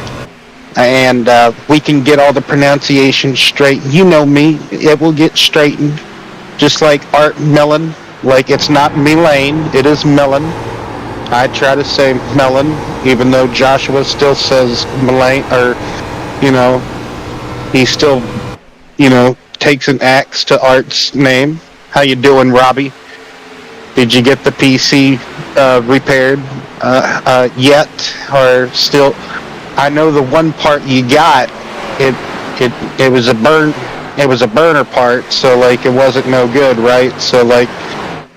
and we can get all the pronunciation straight. You know me, it will get straightened, just like Art Mellon. It's not Melane, it is Mellon. I try to say Mellon, even though Joshua still says Melane, or he still, takes an axe to Art's name. How you doing, Robbie? Did you get the PC repaired yet, or still? I know the one part you got, it was a burner part, so it wasn't no good, right? So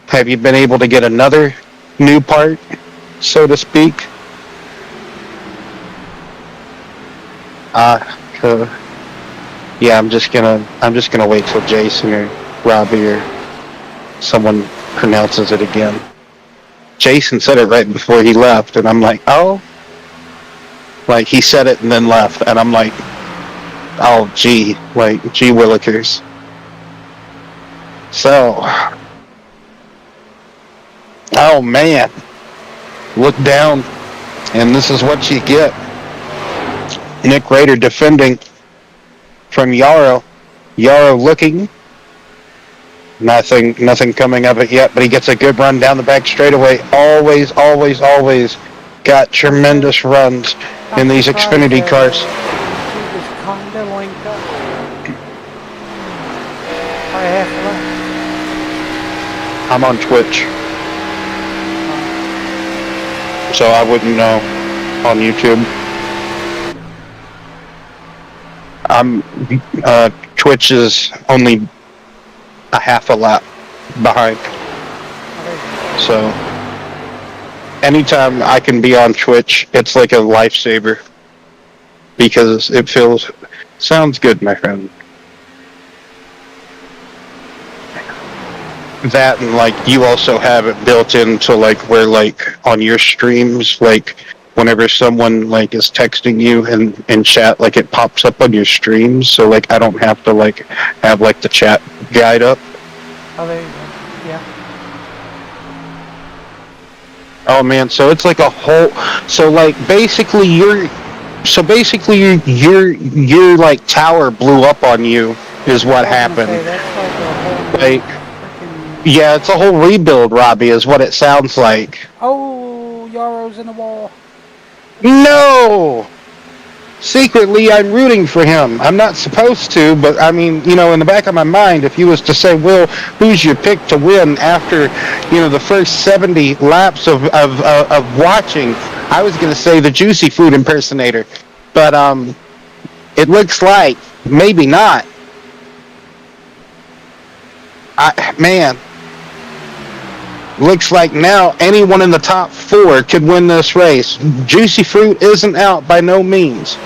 have you been able to get another new part, so to speak? Yeah, I'm just gonna wait till Jason or Robbie or someone pronounces it again. Jason said it right before he left, and I'm like, oh, he said it and then left, and I'm like, oh, gee willikers. So, oh man, look down, and this is what you get. Nick Rader defending from Yarrow. Yarrow looking Nothing coming of it yet, but he gets a good run down the back straightaway. Always got tremendous runs in these Xfinity cars. He was kind of linked up. By half a lap. I'm on Twitch, so I wouldn't know on YouTube. Twitch is only a half a lap behind. So anytime I can be on Twitch, it's like a lifesaver because it sounds good, my friend. That and like you also have it built into like where like on your streams, like whenever someone like is texting you in chat, like it pops up on your streams, so like I don't have to like have like the chat guide up. Oh, there you go. Yeah. Oh man, so it's like a whole. So like basically your like tower blew up on you is what happened. Say, that's like a whole Like freaking... yeah, it's a whole rebuild, Robbie, is what it sounds like. Oh, Yaro's in the wall. No! Secretly, I'm rooting for him. I'm not supposed to, but I mean, you know, in the back of my mind, if you was to say, Will, who's your pick to win after, you know, the first 70 laps of watching, I was going to say the Juicy Food impersonator. But it looks like maybe not. Man. Looks like now anyone in the top 4 could win this race. Juicy Fruit isn't out by no means.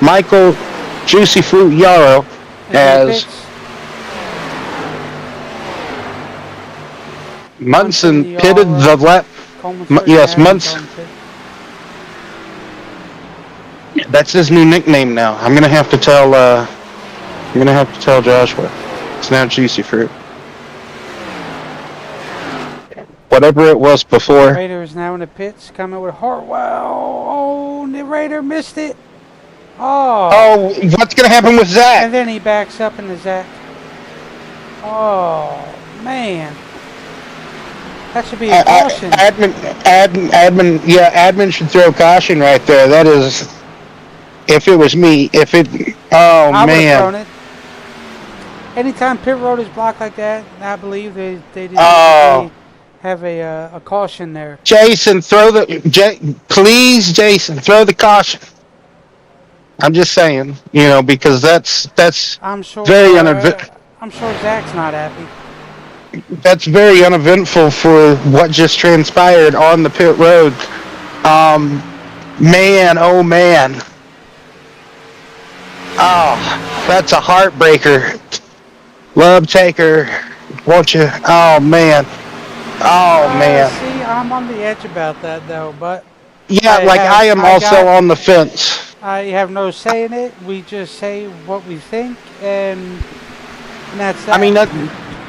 Michael Juicy Fruit Yarrow as Munson pitted the lap. Yes, Munson. That's his new nickname now. I'm gonna have to tell. Joshua. It's now Juicy Fruit. Whatever it was before. Raider is now in the pits, coming with Hartwell. Oh, the Raider missed it. Oh, What's going to happen with Zach? And then he backs up into Zach. Oh, man. That should be a caution. Admin should throw caution right there. That is, if it was me, I would have thrown it. Anytime pit road is blocked like that, I believe they have a caution there. Jason, please, Jason, throw the caution. I'm just saying, you know, because that's I'm sure very I'm sure Zach's not happy. That's very uneventful for what just transpired on the pit road. Man, oh man. Oh, that's a heartbreaker. Love taker, won't you? Oh man. Oh man. See, I'm on the edge about that though, but yeah, I am also on the fence. I have no say in it. We just say what we think, and that's that. I mean,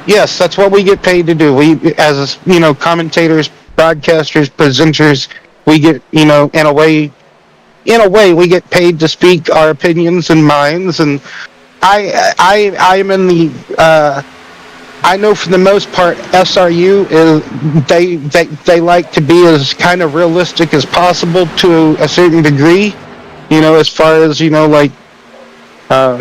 yes, that's what we get paid to do. We, as you know, commentators, broadcasters, presenters, we get, you know, in a way, we get paid to speak our opinions and minds. And I'm in the. I know for the most part, SRU is they like to be as kind of realistic as possible to a certain degree. You know, as far as, you know, like,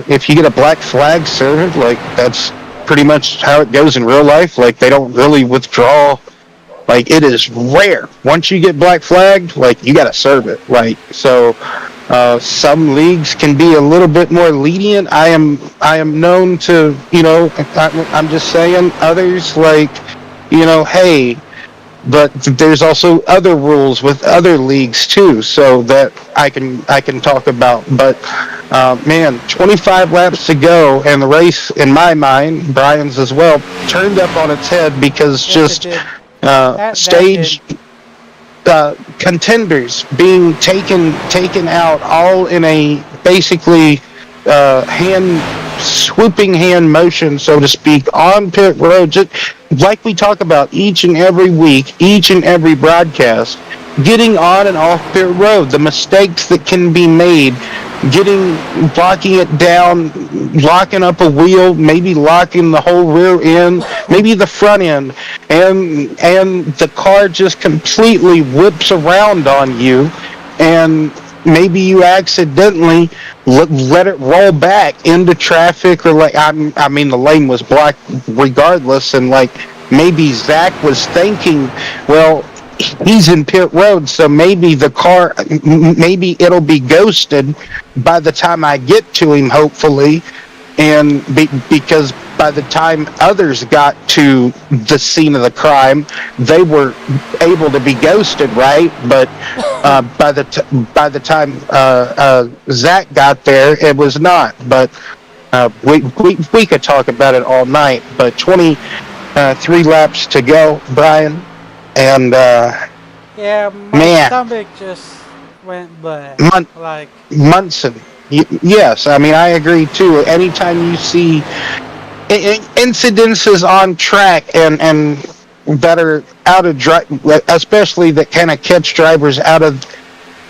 if you get a black flag served, like, that's pretty much how it goes in real life. Like, they don't really withdraw. Like, it is rare. Once you get black flagged, like, you got to serve it. Like, so, some leagues can be a little bit more lenient. I am known to, you know, I'm just saying, others, like, you know, hey, but there's also other rules with other leagues too, so that I can talk about. But man, 25 laps to go, and the race, in my mind, Brian's as well, turned up on its head because stage contenders being taken out all in a basically swooping hand motion, so to speak, on pit road, just like we talk about each and every week, each and every broadcast, getting on and off pit road, the mistakes that can be made locking it down, locking up a wheel, maybe locking the whole rear end, maybe the front end, and the car just completely whips around on you, and maybe you accidentally let it roll back into traffic, or like I mean the lane was blocked regardless, and like maybe Zach was thinking, well, he's in pit road, so maybe the car, maybe it'll be ghosted by the time I get to him, hopefully, and because by the time others got to the scene of the crime, they were able to be ghosted, right? But by the time Zach got there, it was not. But we could talk about it all night. But 23 laps to go, Brian, and Yeah, my man, stomach just went bleh. Mun- Like, Munson. Yes, I mean I agree too. Anytime you see incidences on track and that are out of especially that kind of catch drivers out of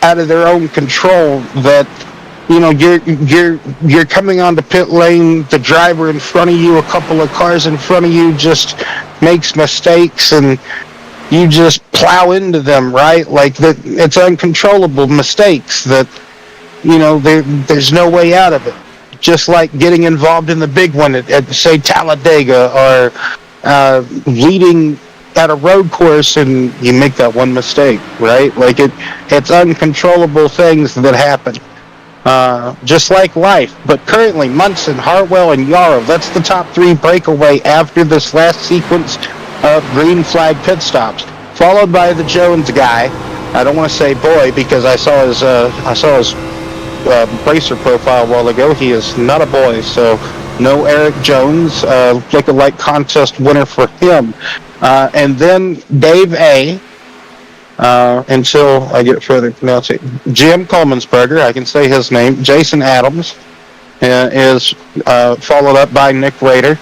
their own control, that you know you're coming onto pit lane, the driver in front of you, a couple of cars in front of you just makes mistakes, and you just plow into them, right? Like that, it's uncontrollable mistakes that there's no way out of it. Just like getting involved in the big one at say Talladega, or leading at a road course and you make that one mistake, right? Like it's uncontrollable things that happen. Just like life. But currently, Munson, Hartwell, and Yarrow, that's the top three breakaway after this last sequence of green flag pit stops, followed by the Jones guy. I don't want to say boy because I saw his bracer profile a while ago. He is not a boy, so no Eric Jones, look-alike contest winner for him. And then Dave A. Until I get further pronounced, Jim Coleman'sberger, I can say his name. Jason Adams is followed up by Nick Rader,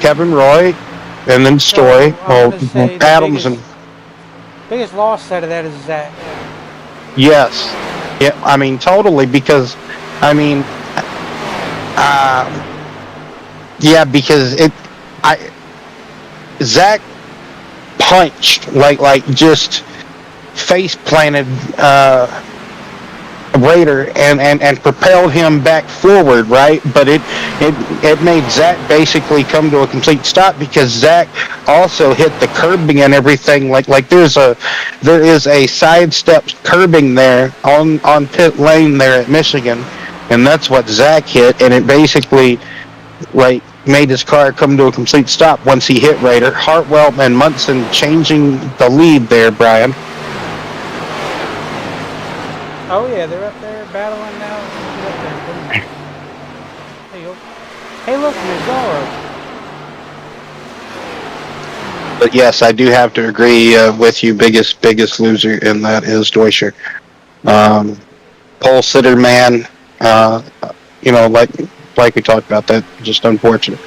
Kevin Roy, and then Story. Adams and biggest loss out of that is Zach. yes, yeah. I mean totally, because I mean, yeah, because Zach punched like just face planted Raider and propelled him back forward, right? But it made Zach basically come to a complete stop, because Zach also hit the curbing and everything. Like there is a sidestep curbing there on pit lane there at Michigan, and that's what Zach hit, and it basically like made his car come to a complete stop once he hit Raider. Hartwell and Munson changing the lead there, Brian. Oh yeah, they're up there battling now. There you go. Hey, look, Mazzaro. But yes, I do have to agree with you. Biggest loser in that is Deutscher. Pole sitter man. Like we talked about, that just unfortunate.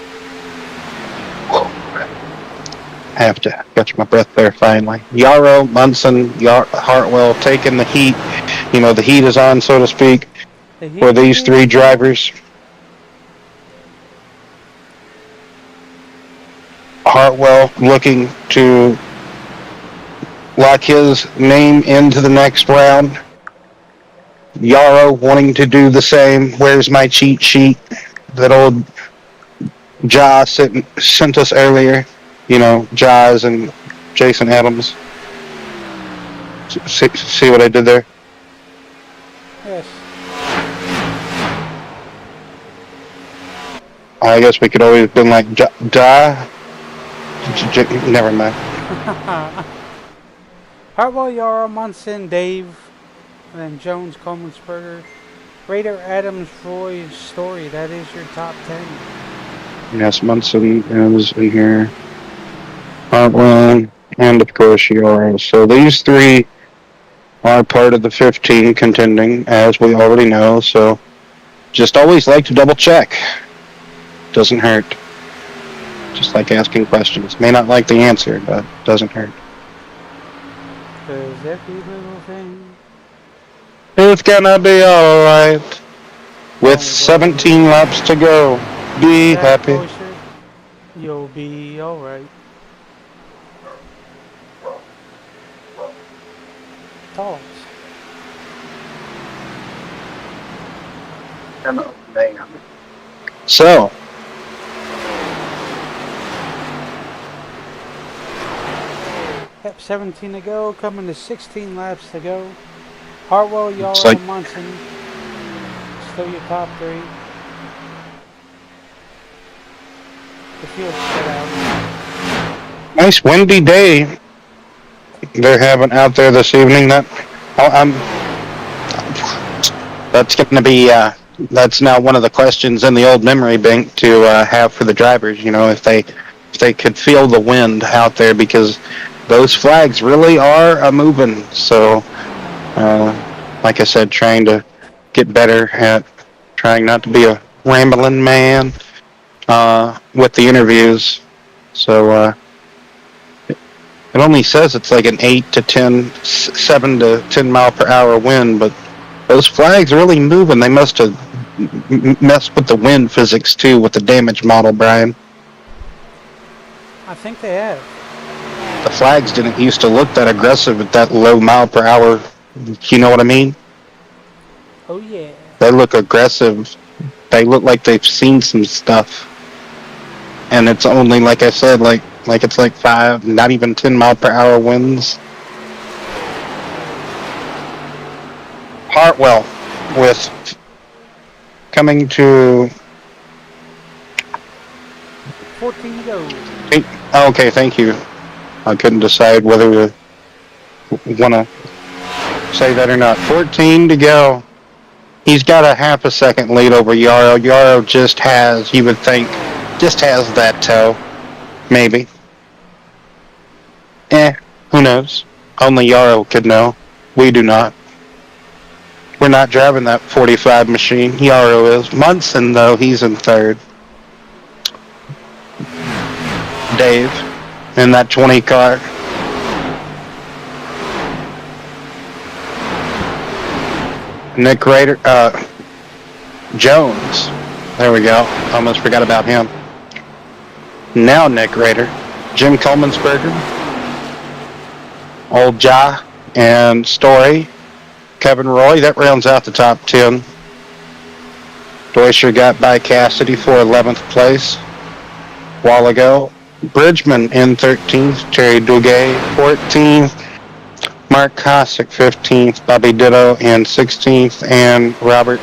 I have to catch my breath there finally. Yarrow, Munson, Hartwell taking the heat. The heat is on, so to speak, for these three drivers. Hartwell looking to lock his name into the next round. Yarrow wanting to do the same. Where's my cheat sheet that old Jaws sent us earlier? Jaws and Jason Adams. See what I did there? Yes. I guess we could always have been like, never mind. Hartwell, Yarrow, Munson, Dave, and then Jones, Coleman'sberger, Raider, Adams, Roy, Story. That is your top 10. Yes, Munson is in here. Hartwell, and of course Yarrow. So these three are part of the 15 contending, as we already know. So just always like to double check. Doesn't hurt. Just like asking questions. May not like the answer, but doesn't hurt. Cause every little thing It's gonna be alright. With Don't 17 worry, laps to go. Be Jack happy. Kosher, you'll be alright. Talks. So, Yep, 17 to go, coming to 16 laps to go. Hartwell, it's Yarrow, like Munson, still your top three. The field's spread out. nice windy day they're having out there this evening. I'm that's going to be that's now one of the questions in the old memory bank to have for the drivers. You know, if they could feel the wind out there, because those flags really are a moving. So, like I said, trying to get better at trying not to be a rambling man with the interviews. So it only says it's like an 7 to 10 mile per hour wind, but those flags are really moving. They must have messed with the wind physics too with the damage model, Brian. I think they have. The flags didn't used to look that aggressive at that low mile per hour. You know what I mean? Oh yeah. They look aggressive. They look like they've seen some stuff. And it's only, like I said, like it's like 5, not even 10 mile per hour winds. Hartwell with coming to 14 to go. okay, thank you. I couldn't decide whether to want to say that or not. 14 to go. He's got a half a second lead over Yarrow. Yarrow just has, you would think, just has that toe. Maybe. Who knows? Only Yarrow could know. We do not. We're not driving that 45 machine. Yarrow is. Munson, though, he's in third. Dave in that 20 car. Nick Rader, Jones. There we go. Almost forgot about him. Now Nick Rader, Jim Coleman'sberger, Old Ja, and Story, Kevin Roy. That rounds out the top 10. Deutscher got by Cassidy for 11th place a while ago. Bridgman in 13th, Terry Duguay 14th, Mark Kosick 15th, Bobby Ditto in 16th, and Robert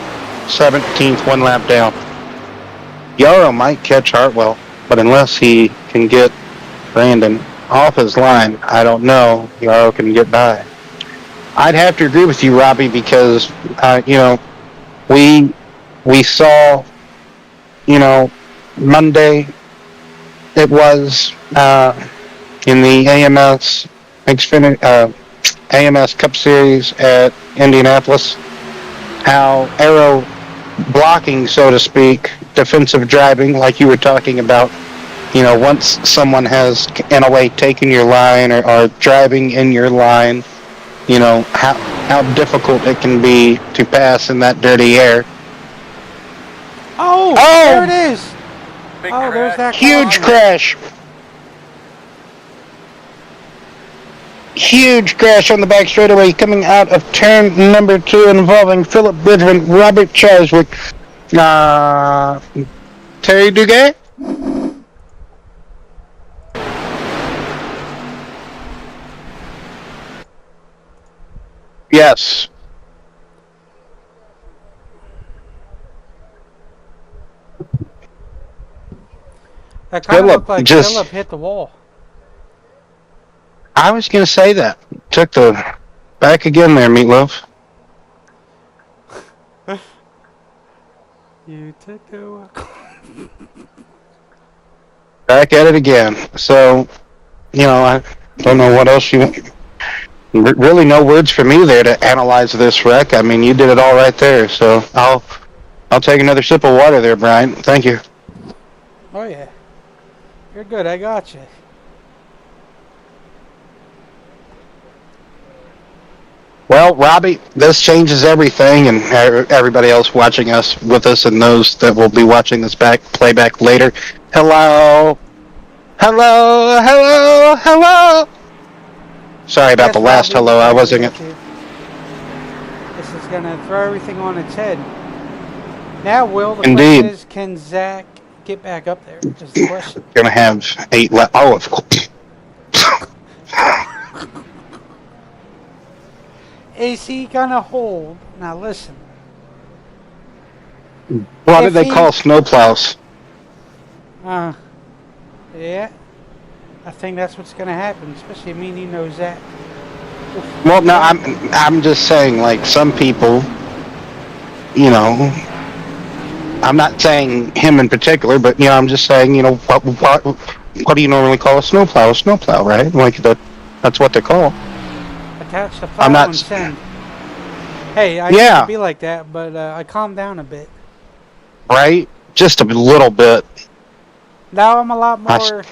17th, one lap down. Yarrow might catch Hartwell, but unless he can get Brandon off his line, I don't know. Yarrow can get by. I'd have to agree with you, Robbie, because we saw, Monday it was in the AMS Xfinity AMS Cup Series at Indianapolis, how aero blocking, so to speak, defensive driving, like you were talking about, once someone has, in a way, taken your line or driving in your line, how difficult it can be to pass in that dirty air. Oh, there it is. Big Oh, there's that Huge car. crash. Huge crash on the back straightaway coming out of turn number 2 involving Philip Bridgman, Robert Chaswick, Terry Duguay. Yes. That kind of Philip looked like just- Philip hit the wall. I was going to say that. Took the back again there, Meatloaf. You took the Back at it again. So, I don't know what else you... Really no words for me there to analyze this wreck. I mean, you did it all right there. So I'll take another sip of water there, Brian. Thank you. Oh yeah. You're good. I got you. Well, Robbie, this changes everything, and everybody else watching us with us, and those that will be watching this playback later. Hello, hello, hello, hello. Sorry about the Yes, last Robbie, hello. I I wasn't. got you. This is going to throw everything on its head. Now, Will, the question Indeed, is, can Zach get back up there? Is the question. gonna have 8 left. Oh, of course. Is he going to hold? Now, listen. What do If they he, call snowplows? yeah, I think that's what's going to happen, especially me and you know Zach. Well, no, I'm just saying, like some people, you know, I'm not saying him in particular, but I'm just saying, what do you normally call a snowplow? A snowplow, right? Like that's what they call. Attach the I'm plow not. and send. Hey, I used to Yeah, be like that, but I calmed down a bit. right. Just a little bit. Now I'm a lot I, more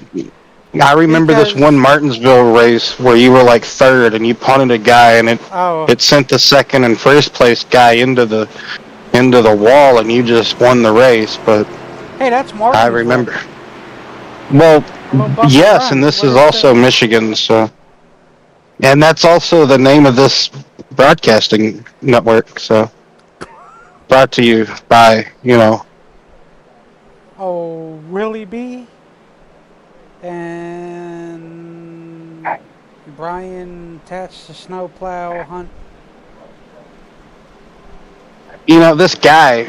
I remember this one because Martinsville race where you were like third and you punted a guy and oh, it sent the second and first place guy into the wall and you just won the race. But hey, that's I Martinsville. remember. Well, A little bumper yes, and run. this What is is also the? Michigan, so and that's also the name of this broadcasting network. So brought to you by Oh, Willie B. And Brian attached the snowplow hunt. this guy.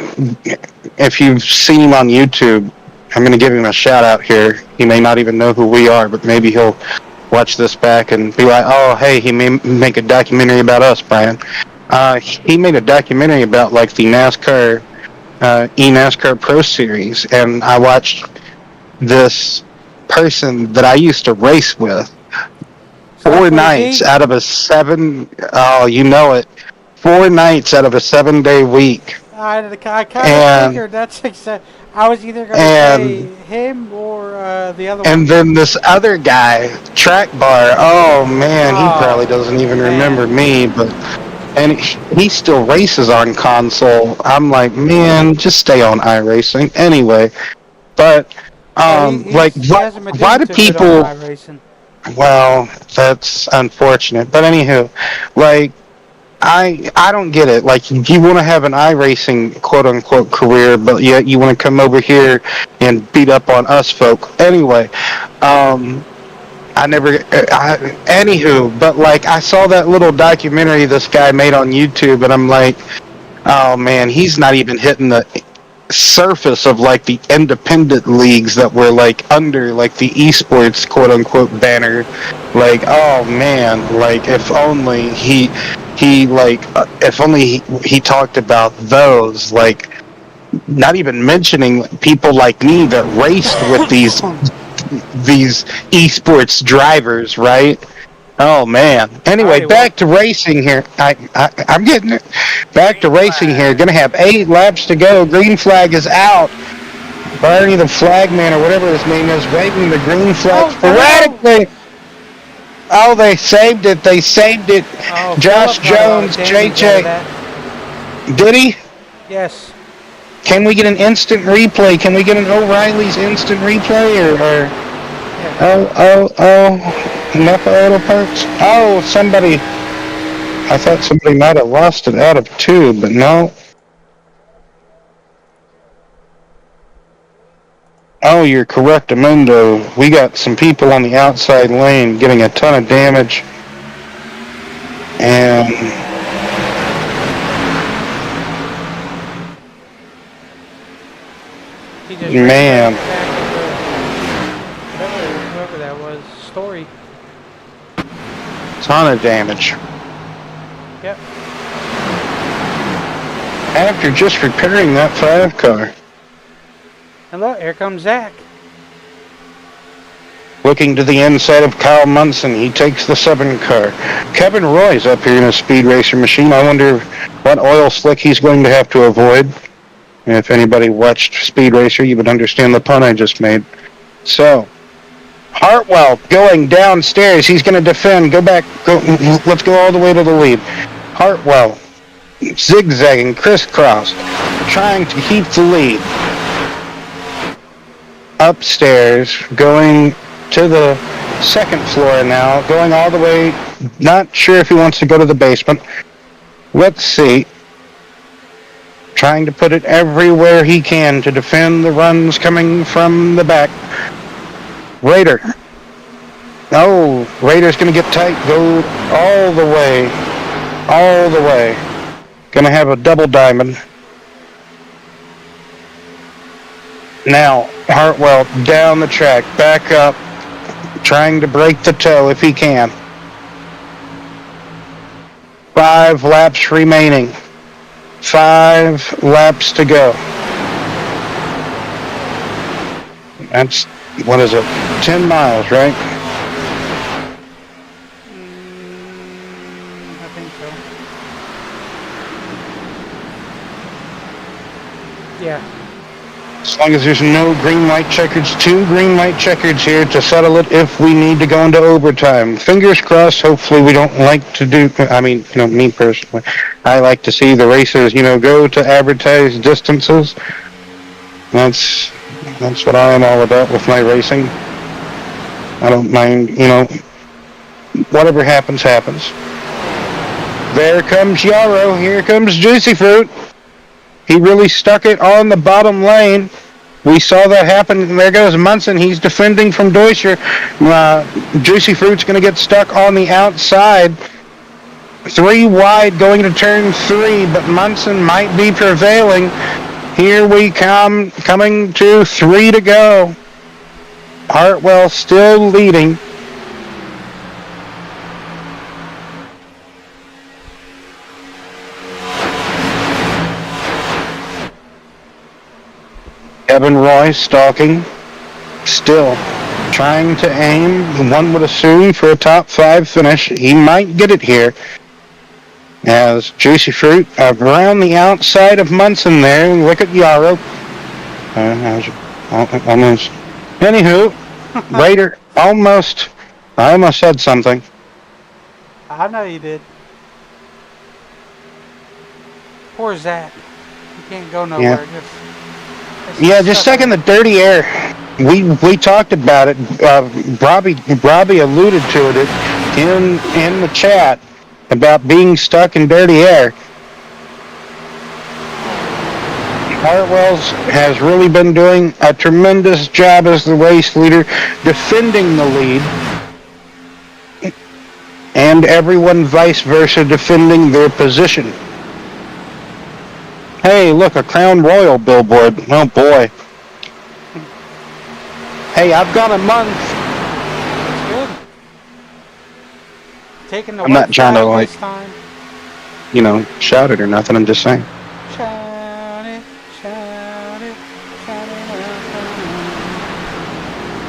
If you've seen him on YouTube, I'm going to give him a shout out here. He may not even know who we are, but maybe he'll watch this back and be like, "Oh, hey, he may make a documentary about us, Brian." He made a documentary about like the NASCAR eNASCAR Pro Series, and I watched this person that I used to race with four Cycling nights D. out of a seven. Oh, you know it. 4 nights out of a 7-day week, I kind of and figured that's exact. I was either going to say and him or the other and one. then this other guy, Track Bar. Oh man, he probably Oh doesn't even remember man, me, but and he still races on console. I'm like, man, just stay on iRacing anyway. But well like, he hasn't been why doing do too good on people? iRacing. Well, that's unfortunate. But anywho, like, I don't get it. Like, you want to have an iRacing quote unquote career, but yet you want to come over here and beat up on us folk. Anyway, I never. Anywho, but like, I saw that little documentary this guy made on YouTube, and I'm like, oh man, he's not even hitting the surface of like the independent leagues that were like under like the esports quote unquote banner. Like, oh man, like if only he like if only he talked about those, like not even mentioning people like me that raced with these esports drivers, right? Oh man. Anyway, Alrighty, well, back to racing here. I'm getting it. Back to Green racing here. flag. Gonna have 8 laps to go. Green flag is out. Barney the flagman or whatever his name is waving the green flag oh no! sporadically. Oh, they saved it. They saved it. Oh, Josh Philip got a lot of Jones, damage out of JJ. that. Did he? Yes. Can we get an instant replay? Can we get an O'Reilly's instant replay or Yeah. oh, enough auto parts? Oh, somebody. I thought somebody might have lost it out of 2, but no. Oh, you're correct, Amundo. We got some people on the outside lane getting a ton of damage. And He just ran right man, in the back of whoever that was. Story. ton of damage. Yep. After just repairing that 5 car. And look, here comes Zach. Looking to the inside of Kyle Munson, he takes the 7 car. Kevin Roy's up here in a speed racer machine. I wonder what oil slick he's going to have to avoid. And if anybody watched Speed Racer, you would understand the pun I just made. So, Hartwell going downstairs. He's going to defend. Go back. Go. Let's go all the way to the lead. Hartwell zigzagging, crisscross, trying to keep the lead. Upstairs, going to the second floor now, going all the way. Not sure if he wants to go to the basement. Let's see. Trying to put it everywhere he can to defend the runs coming from the back. Raider. Oh, Raider's going to get tight, go all the way. All the way. Going to have a double diamond. Now, Hartwell down the track, back up, trying to break the toe if he can. 5 laps remaining. 5 laps to go. That's, what is it, 10 miles, right? I think so. Yeah. As long as there's no green light checkers, 2 green light checkers here to settle it if we need to go into overtime. Fingers crossed, hopefully we don't like to do, me personally, I like to see the racers, go to advertised distances. That's what I am all about with my racing. I don't mind, whatever happens, happens. There comes Yarrow, here comes Juicy Fruit. He really stuck it on the bottom lane. We saw that happen. There goes Munson. He's defending from Deutscher. Juicy Fruit's going to get stuck on the outside. 3 wide going to turn 3, but Munson might be prevailing. Here we come, coming to 3 to go. Hartwell still leading. Kevin Roy stalking, still trying to aim, one would assume, for a top 5 finish. He might get it here. As Juicy Fruit around the outside of Munson there. Look at Yarrow. Almost. Anywho, Raider almost. I almost said something. I know you did. Poor Zach. He can't go nowhere. Just taking the dirty air. We talked about it. Robbie alluded to it in the chat about being stuck in dirty air. Hartwell's has really been doing a tremendous job as the race leader, defending the lead, and everyone vice versa defending their position. Hey, look, a Crown Royal billboard. Oh, boy. Hey, I've got a month. That's good. Taking the I'm not trying to, this time. shout it or nothing. I'm just saying. Shout it, shout it, shout it out.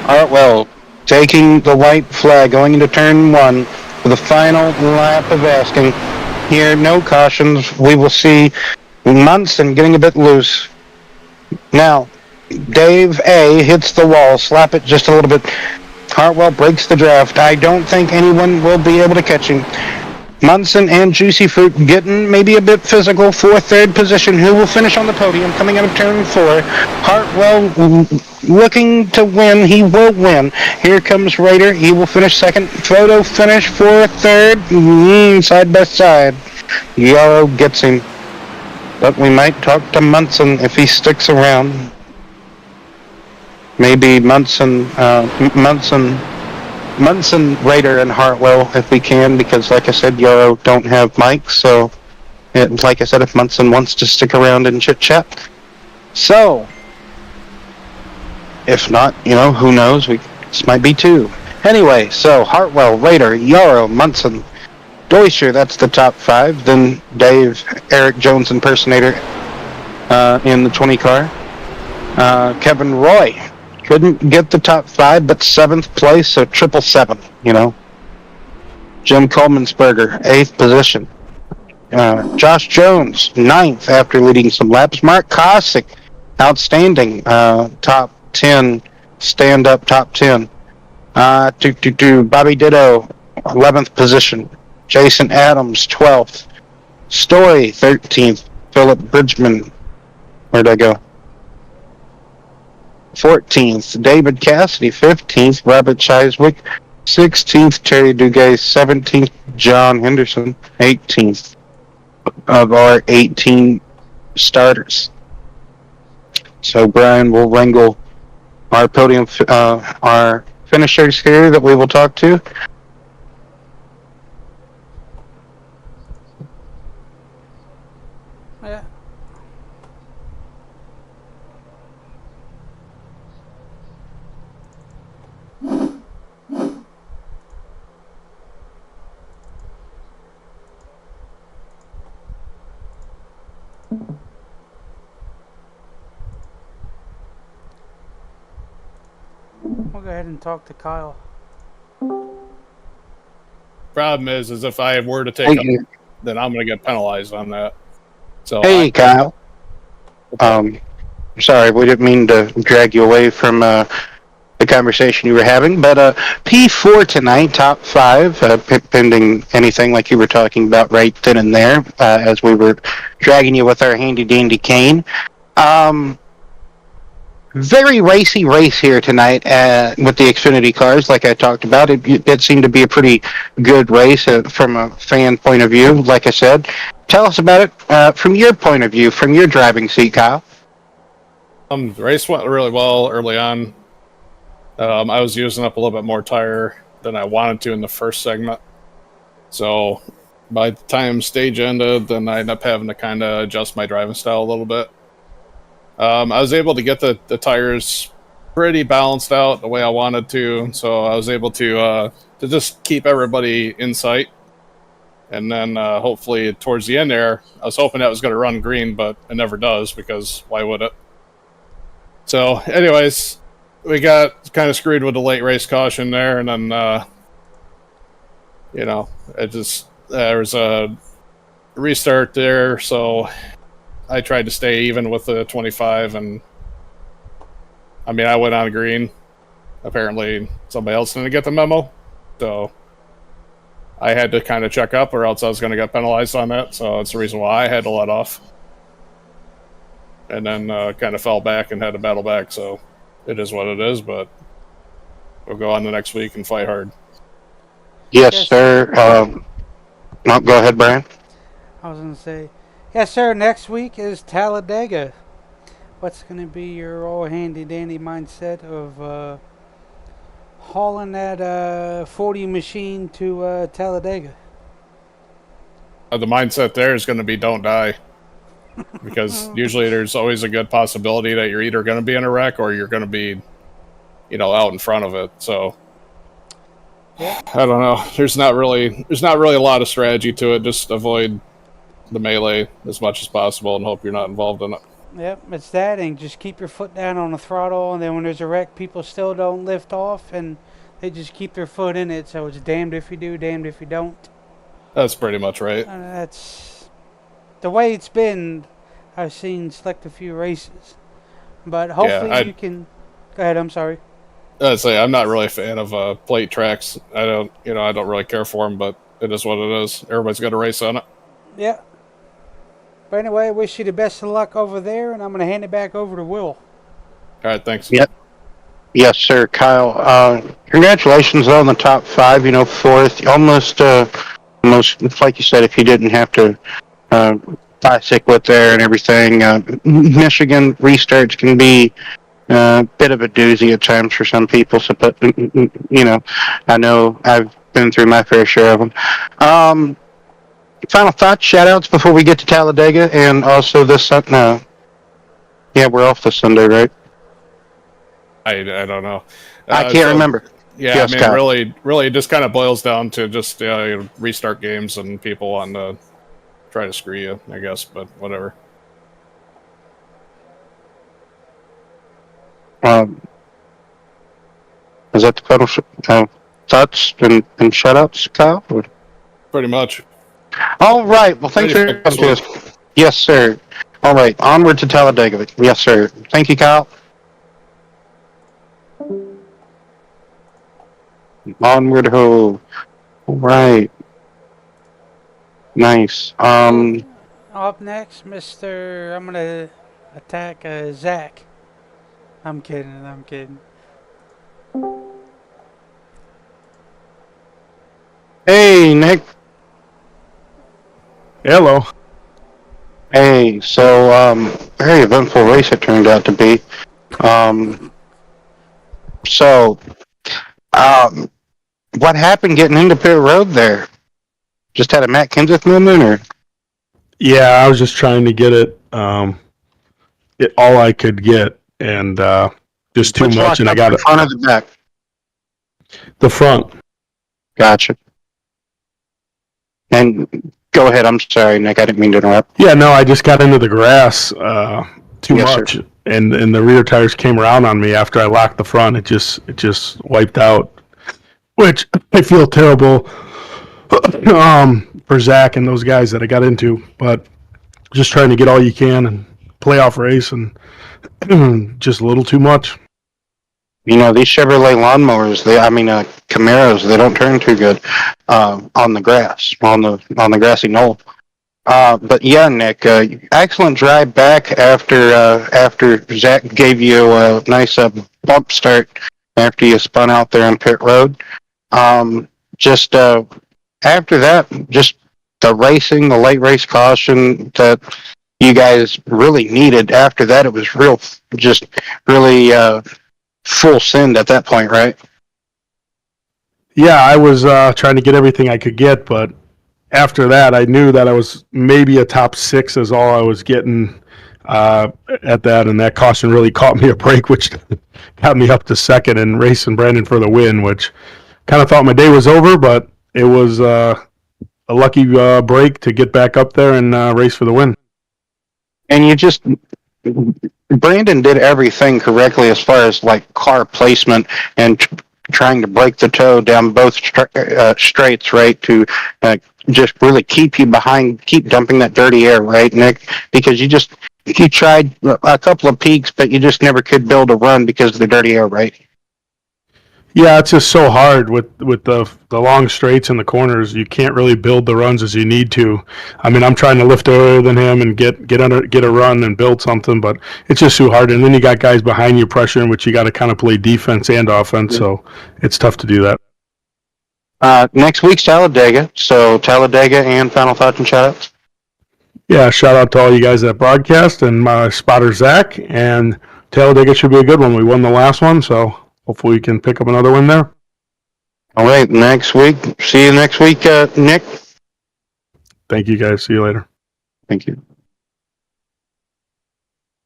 Hartwell taking the white flag, going into turn 1 for the final lap of asking. Here, no cautions. We will see Munson getting a bit loose. Now, Dave A hits the wall, slap it just a little bit. Hartwell breaks the draft. I don't think anyone will be able to catch him. Munson and Juicy Fruit getting maybe a bit physical for 3rd position. Who will finish on the podium coming out of turn 4? Hartwell looking to win. He will win. Here comes Raider. He will finish 2nd. Photo finish for 3rd. Side by side. Yarrow gets him. But we might talk to Munson if he sticks around. Maybe Munson, Raider, and Hartwell if we can, because like I said, Yarrow don't have mics. So, like I said, if Munson wants to stick around and chit chat. So, if not, who knows? This might be 2. Anyway, so Hartwell, Raider, Yarrow, Munson, Deutscher, that's the top 5. Then Dave, Eric Jones impersonator in the 20 car. Kevin Roy couldn't get the top 5, but 7th place, so 777, Jim Coleman'sberger, 8th position. Josh Jones, 9th after leading some laps. Mark Kosick, outstanding, top 10, stand-up top 10. Bobby Ditto, 11th position. Jason Adams, 12th. Story, 13th. Philip Bridgman. Where'd I go? 14th. David Cassidy, 15th. Robert Chiswick, 16th. Terry Duguay, 17th. John Henderson, 18th of our 18 starters. So Brian will wrangle our podium, our finishers here that we will talk to. Yeah. We'll go ahead and talk to Kyle. Problem is if I were to take Hey, up, then I'm going to get penalized on that. So hey Kyle. Sorry, we didn't mean to drag you away from the conversation you were having, but P4 tonight, top 5, pending anything like you were talking about right then and there, as we were dragging you with our handy dandy cane. Very racy race here tonight with the Xfinity cars, like I talked about. It seemed to be a pretty good race from a fan point of view, like I said. Tell us about it from your point of view, from your driving seat, Kyle. the race went really well early on. I was using up a little bit more tire than I wanted to in the first segment. So by the time stage ended, then I ended up having to kind of adjust my driving style a little bit. I was able to get the tires pretty balanced out the way I wanted to, so I was able to just keep everybody in sight. And then hopefully towards the end there, I was hoping that was going to run green, but it never does because why would it? So, anyways, we got kind of screwed with the late race caution there, and then it just there was a restart there, so I tried to stay even with the 25, and I mean, I went on green. Apparently, somebody else didn't get the memo, so I had to kind of check up, or else I was going to get penalized on that. So that's the reason why I had to let off, and then kind of fell back and had to battle back. So it is what it is, but we'll go on the next week and fight hard. Yes, sir. No, go ahead, Brian. I was going to say, yes, sir. Next week is Talladega. What's going to be your all handy dandy mindset of hauling that 40 machine to Talladega? The mindset there is going to be don't die. Because usually there's always a good possibility that you're either going to be in a wreck or you're going to be, out in front of it. So I don't know. There's not really a lot of strategy to it. Just avoid the melee as much as possible and hope you're not involved in it. Yep, it's that, and just keep your foot down on the throttle, and then when there's a wreck, people still don't lift off, and they just keep their foot in it, so it's damned if you do, damned if you don't. That's pretty much right. That's the way it's been. I've seen select a few races, but hopefully you can. Go ahead. I'm sorry. I'd say I'm not really a fan of plate tracks. I don't really care for them, but it is what it is. Everybody's got a race on it. Yeah. But anyway, I wish you the best of luck over there, and I'm going to hand it back over to Will. All right, thanks. Yep. Yes, sir, Kyle. Congratulations on the top 5. Fourth, almost like you said, if you didn't have to bicycle it there and everything. Michigan restarts can be a bit of a doozy at times for some people. So, but I know I've been through my fair share of them. Final thoughts, shout-outs before we get to Talladega, and also this Sunday. Yeah, we're off this Sunday, right? I don't know. I can't remember. Yeah, yes, I mean, Kyle. really, it just kind of boils down to just restart games and people wanting to try to screw you, I guess, but whatever. Is that the final thoughts and shout-outs, Kyle? Or? Pretty much. All right. Well, thanks for coming to us. Yes, sir. All right. Onward to Talladega. Yes, sir. Thank you, Kyle. Onward ho. All right. Nice. Up next, Mr. I'm gonna attack Zach. I'm kidding. I'm kidding. Hey, Nick. Hello. Hey, so very eventful race it turned out to be. Um, so um, what happened getting into pit road there? Just had a Matt Kenseth moment, or Yeah, I was just trying to get it all I could get, and just too which much, locked and I up got the front of the back? the front. Gotcha. And go ahead. I'm sorry, Nick. I didn't mean to interrupt. Yeah, no, I just got into the grass too Yes, sir. much, and the rear tires came around on me after I locked the front. It just wiped out, which I feel terrible for Zach and those guys that I got into, but just trying to get all you can and playoff race and just a little too much. You know, these Chevrolet lawnmowers, Camaros, they don't turn too good on the grass, on the grassy knoll. But yeah, Nick, excellent drive back after Zach gave you a nice bump start after you spun out there on pit road. Just after that, just the racing, the late race caution that you guys really needed. After that, it was just really full send at that point, right? Yeah, I was trying to get everything I could get, but after that, I knew that I was maybe a top six is all I was getting at that, and that caution really caught me a break, which got me up to second and racing Brandon for the win, which kind of thought my day was over, but it was a lucky break to get back up there and race for the win. And Brandon did everything correctly as far as like car placement and trying to break the toe down both straights, right? To just really keep you behind, keep dumping that dirty air, right, Nick? Because you tried a couple of peaks, but you just never could build a run because of the dirty air, right? Yeah, it's just so hard with the long straights and the corners. You can't really build the runs as you need to. I mean, I'm trying to lift earlier than him and get a run and build something, but it's just too hard. And then you got guys behind you pressuring, which you got to kind of play defense and offense. So it's tough to do that. Next week's Talladega, so Talladega and final thoughts and shoutouts. Yeah, shout out to all you guys that broadcast and my spotter Zach, and Talladega should be a good one. We won the last one, so hopefully we can pick up another win there. All right, next week. See you next week, Nick. Thank you guys. See you later. Thank you.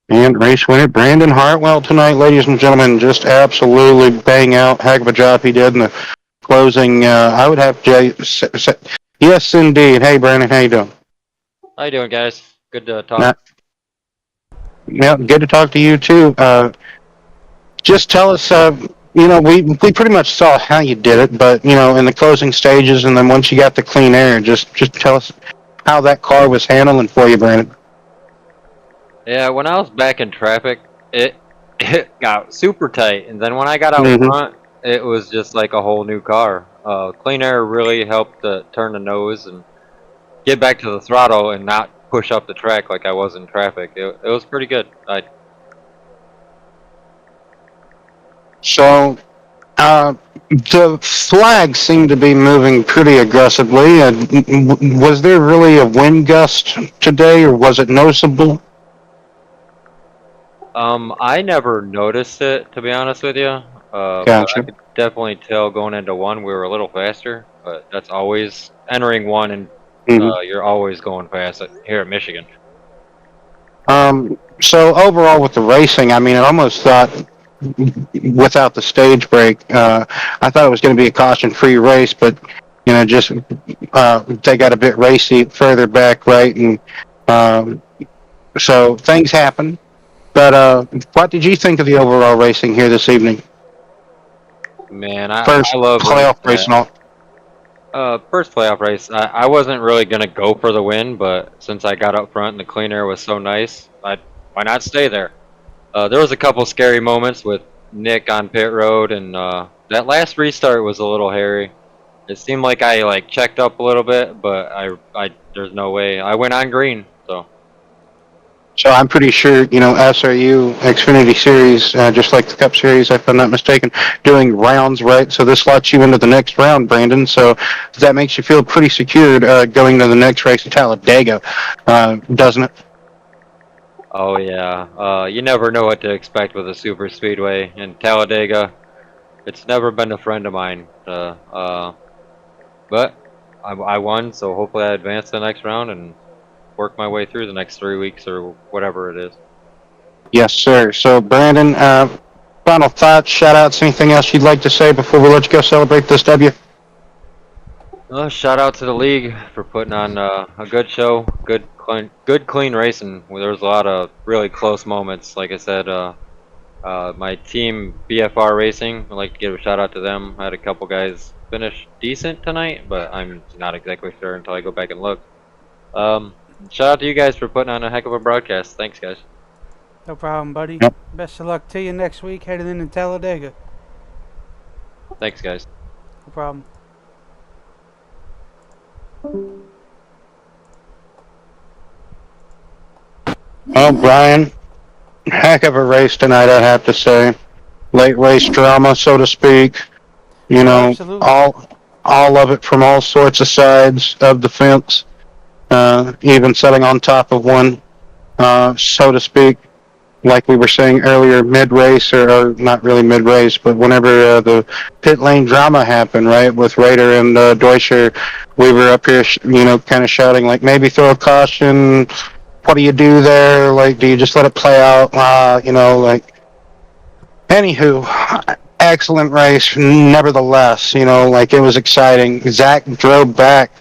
And race winner Brandon Hartwell tonight, ladies and gentlemen, just absolutely bang out. Heck of a job he did in the closing. I would have yes, indeed. Hey, Brandon, how you doing? How you doing, guys? Good to talk. Yeah, good to talk to you too. Just tell us. We pretty much saw how you did it, but in the closing stages, and then once you got the clean air, just tell us how that car was handling for you, Brandon. Yeah, when I was back in traffic, it got super tight, and then when I got out front, it was just like a whole new car. Clean air really helped to turn the nose and get back to the throttle and not push up the track like I was in traffic. It was pretty good. So, the flags seem to be moving pretty aggressively. Was there really a wind gust today, or was it noticeable? I never noticed it, to be honest with you. But Gotcha. I could definitely tell going into one we were a little faster, but that's always entering one, and you're always going fast here at Michigan. So overall with the racing, I mean, I almost thought without the stage break, I thought it was going to be a caution-free race, but just they got a bit racy further back, right? And so things happen. But what did you think of the overall racing here this evening? Man, First I love playoff race and all. first playoff race. I wasn't really gonna go for the win, but since I got up front and the clean air was so nice, why not stay there? There was a couple scary moments with Nick on pit road, and that last restart was a little hairy. It seemed like I like checked up a little bit, but I there's no way. I went on green, so. So I'm pretty sure, SRU Xfinity Series, just like the Cup Series, if I'm not mistaken, doing rounds, right? So this slots you into the next round, Brandon. So that makes you feel pretty secured going to the next race at Talladega, doesn't it? Oh yeah. You never know what to expect with a super speedway in Talladega. It's never been a friend of mine. But I won, so hopefully I advance the next round and work my way through the next 3 weeks or whatever it is. Yes, sir. So, Brandon, final thoughts, shout outs, anything else you'd like to say before we let you go celebrate this W? Shout out to the league for putting on a good show, good clean racing. There was a lot of really close moments. Like I said, my team BFR Racing, I'd like to give a shout out to them. I had a couple guys finish decent tonight, but I'm not exactly sure until I go back and look. Shout out to you guys for putting on a heck of a broadcast. Thanks, guys. No problem, buddy. Yep. Best of luck to you next week heading into Talladega. Thanks, guys. No problem. Oh, Brian, heck of a race tonight, I'd have to say. Late race drama, so to speak. Absolutely. All of it from all sorts of sides of the fence, even sitting on top of one, so to speak. Like we were saying earlier, mid-race, or not really mid-race, but whenever the pit lane drama happened, right, with Raider and Deutscher, we were up here, kind of shouting, like, maybe throw a caution. What do you do there? Like, do you just let it play out? Anywho, excellent race, nevertheless. Like, it was exciting. Zach drove back.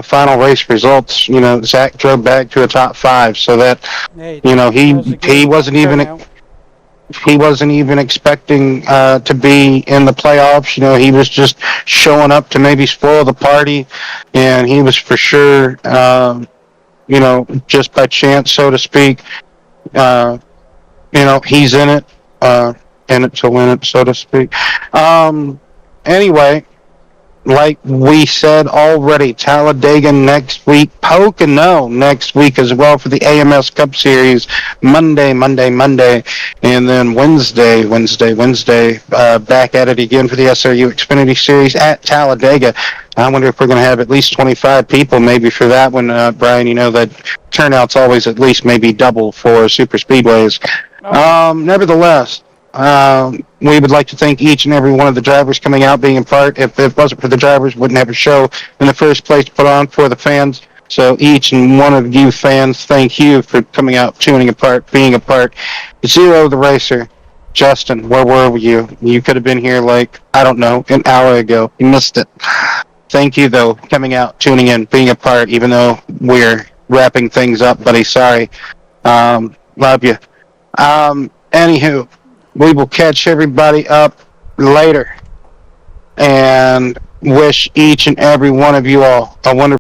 Final race results, Zach drove back to a top 5, so that, Hey, he that was a he good wasn't even turnout. he wasn't even expecting to be in the playoffs. He was just showing up to maybe spoil the party, and he was for sure, just by chance, so to speak. He's in it to win it, so to speak. Anyway, like we said already, Talladega next week, Pocono next week as well for the AMS Cup Series, Monday, and then Wednesday, back at it again for the SRU Xfinity Series at Talladega. I wonder if we're going to have at least 25 people maybe for that one, Brian. That turnout's always at least maybe double for super speedways. Nevertheless, we would like to thank each and every one of the drivers coming out, being a part. If it wasn't for the drivers, wouldn't have a show in the first place to put on for the fans. So each and one of you fans, thank you for coming out, tuning apart, being a part. Zero the Racer. Justin, where were you? You could have been here I don't know, an hour ago. You missed it. Thank you, though, coming out, tuning in, being a part, even though we're wrapping things up, buddy. Sorry. Love you. Anywho, we will catch everybody up later and wish each and every one of you all a wonderful